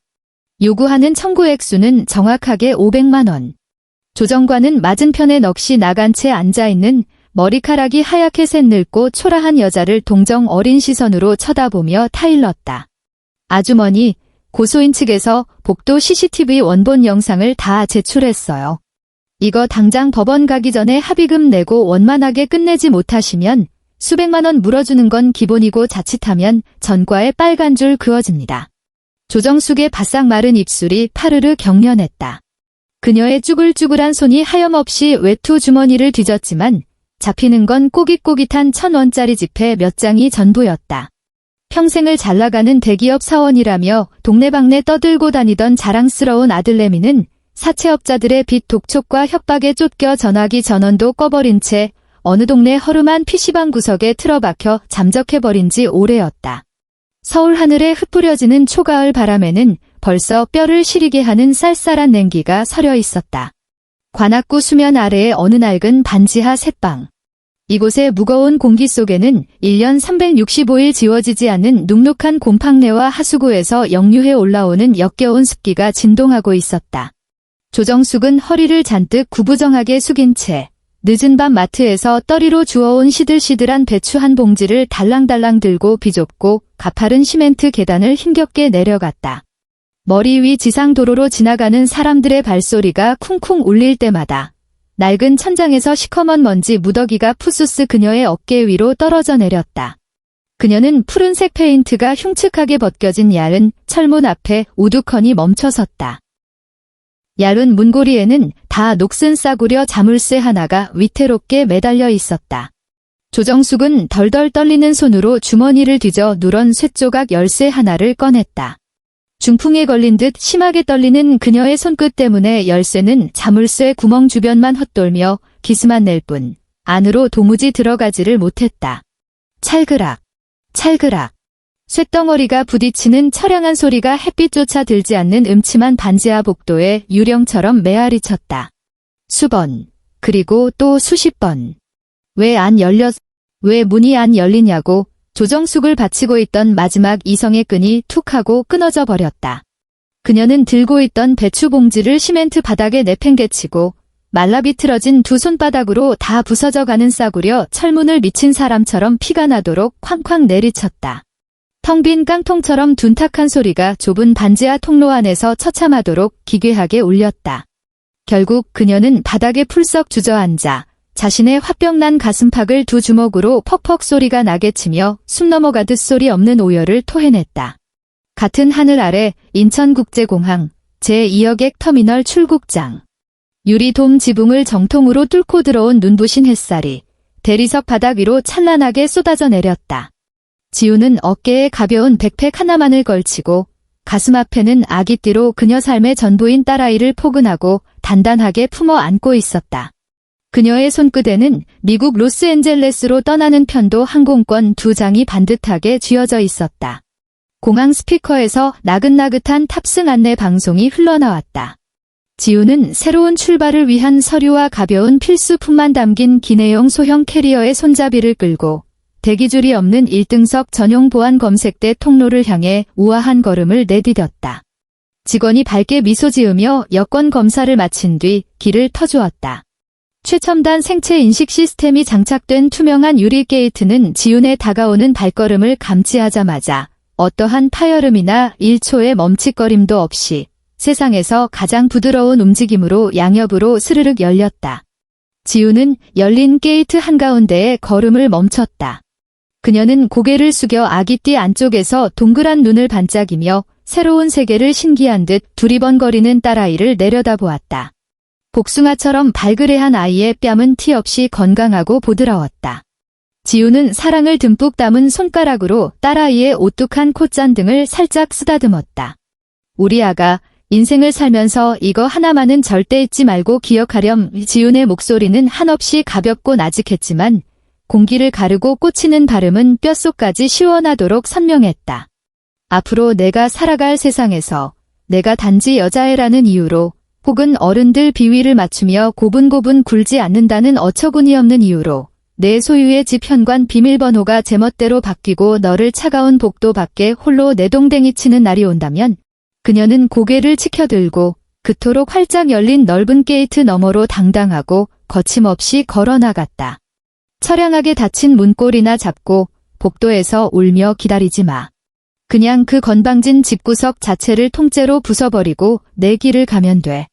요구하는 청구 액수는 정확하게 500만 원. 조정관은 맞은편에 넋이 나간 채 앉아있는 머리카락이 하얗게 샌 늙고 초라한 여자를 동정 어린 시선으로 쳐다보며 타일렀다. 아주머니, 고소인 측에서 복도 CCTV 원본 영상을 다 제출했어요. 이거 당장 법원 가기 전에 합의금 내고 원만하게 끝내지 못하시면 수백만 원 물어주는 건 기본이고 자칫하면 전과에 빨간 줄 그어집니다. 조정숙의 바싹 마른 입술이 파르르 경련했다. 그녀의 쭈글쭈글한 손이 하염없이 외투 주머니를 뒤졌지만 잡히는 건 꼬깃꼬깃한 1,000원짜리 지폐 몇 장이 전부였다. 평생을 잘나가는 대기업 사원이라며 동네방네 떠들고 다니던 자랑스러운 아들내미는 사채업자들의 빚 독촉과 협박에 쫓겨 전화기 전원도 꺼버린 채 어느 동네 허름한 PC방 구석에 틀어박혀 잠적해버린 지 오래였다. 서울 하늘에 흩뿌려지는 초가을 바람에는 벌써 뼈를 시리게 하는 쌀쌀한 냉기가 서려 있었다. 관악구 수면 아래의 어느 낡은 반지하 셋방. 이곳의 무거운 공기 속에는 1년 365일 지워지지 않는 눅눅한 곰팡내와 하수구에서 역류해 올라오는 역겨운 습기가 진동하고 있었다. 조정숙은 허리를 잔뜩 구부정하게 숙인 채 늦은 밤 마트에서 떠리로 주워온 시들시들한 배추 한 봉지를 달랑달랑 들고 비좁고 가파른 시멘트 계단을 힘겹게 내려갔다. 머리 위 지상도로로 지나가는 사람들의 발소리가 쿵쿵 울릴 때마다 낡은 천장에서 시커먼 먼지 무더기가 푸스스 그녀의 어깨 위로 떨어져 내렸다. 그녀는 푸른색 페인트가 흉측하게 벗겨진 얇은 철문 앞에 우두커니 멈춰섰다. 얇은 문고리에는 다 녹슨 싸구려 자물쇠 하나가 위태롭게 매달려 있었다. 조정숙은 덜덜 떨리는 손으로 주머니를 뒤져 누런 쇠조각 열쇠 하나를 꺼냈다. 중풍에 걸린 듯 심하게 떨리는 그녀의 손끝 때문에 열쇠는 자물쇠 구멍 주변만 헛돌며 기스만 낼 뿐 안으로 도무지 들어가지를 못했다. 찰그락, 찰그락. 쇳덩어리가 부딪히는 처량한 소리가 햇빛조차 들지 않는 음침한 반지하 복도에 유령처럼 메아리쳤다. 수번, 그리고 또 수십 번. 왜 문이 안 열리냐고 조정숙을 받치고 있던 마지막 이성의 끈이 툭 하고 끊어져 버렸다. 그녀는 들고 있던 배추 봉지를 시멘트 바닥에 내팽개치고 말라비틀어진 두 손바닥으로 다 부서져가는 싸구려 철문을 미친 사람처럼 피가 나도록 쾅쾅 내리쳤다. 텅 빈 깡통처럼 둔탁한 소리가 좁은 반지하 통로 안에서 처참하도록 기괴하게 울렸다. 결국 그녀는 바닥에 풀썩 주저앉아 자신의 화병난 가슴팍을 두 주먹으로 퍽퍽 소리가 나게 치며 숨 넘어가듯 소리 없는 오열을 토해냈다. 같은 하늘 아래 인천국제공항 제2여객 터미널 출국장. 유리돔 지붕을 정통으로 뚫고 들어온 눈부신 햇살이 대리석 바닥 위로 찬란하게 쏟아져 내렸다. 지우는 어깨에 가벼운 백팩 하나만을 걸치고 가슴 앞에는 아기띠로 그녀 삶의 전부인 딸아이를 포근하고 단단하게 품어 안고 있었다. 그녀의 손끝에는 미국 로스앤젤레스로 떠나는 편도 항공권 2장이 반듯하게 쥐어져 있었다. 공항 스피커에서 나긋나긋한 탑승 안내 방송이 흘러나왔다. 지우는 새로운 출발을 위한 서류와 가벼운 필수품만 담긴 기내용 소형 캐리어의 손잡이를 끌고 대기줄이 없는 1등석 전용 보안 검색대 통로를 향해 우아한 걸음을 내디뎠다. 직원이 밝게 미소 지으며 여권 검사를 마친 뒤 길을 터주었다. 최첨단 생체 인식 시스템이 장착된 투명한 유리 게이트는 지훈의 다가오는 발걸음을 감지하자마자 어떠한 파열음이나 1초의 멈칫거림도 없이 세상에서 가장 부드러운 움직임으로 양옆으로 스르륵 열렸다. 지훈은 열린 게이트 한가운데에 걸음을 멈췄다. 그녀는 고개를 숙여 아기띠 안쪽에서 동그란 눈을 반짝이며 새로운 세계를 신기한 듯 두리번거리는 딸아이를 내려다보았다. 복숭아처럼 발그레한 아이의 뺨은 티 없이 건강하고 보드라웠다. 지우는 사랑을 듬뿍 담은 손가락으로 딸아이의 오뚝한 콧잔등을 살짝 쓰다듬었다. 우리 아가, 인생을 살면서 이거 하나만은 절대 잊지 말고 기억하렴. 지훈의 목소리는 한없이 가볍고 나직했지만 공기를 가르고 꽂히는 발음은 뼛속까지 시원하도록 선명했다. 앞으로 내가 살아갈 세상에서 내가 단지 여자애라는 이유로 혹은 어른들 비위를 맞추며 고분고분 굴지 않는다는 어처구니 없는 이유로 내 소유의 집 현관 비밀번호가 제멋대로 바뀌고 너를 차가운 복도 밖에 홀로 내동댕이 치는 날이 온다면 그녀는 고개를 치켜들고 그토록 활짝 열린 넓은 게이트 너머로 당당하고 거침없이 걸어나갔다. 처량하게 닫힌 문고리나 잡고 복도에서 울며 기다리지 마. 그냥 그 건방진 집구석 자체를 통째로 부숴버리고 내 길을 가면 돼.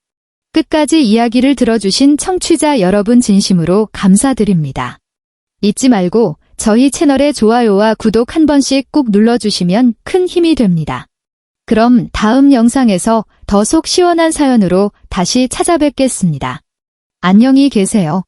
끝까지 이야기를 들어주신 청취자 여러분 진심으로 감사드립니다. 잊지 말고 저희 채널의 좋아요와 구독 한 번씩 꾹 눌러주시면 큰 힘이 됩니다. 그럼 다음 영상에서 더 속 시원한 사연으로 다시 찾아뵙겠습니다. 안녕히 계세요.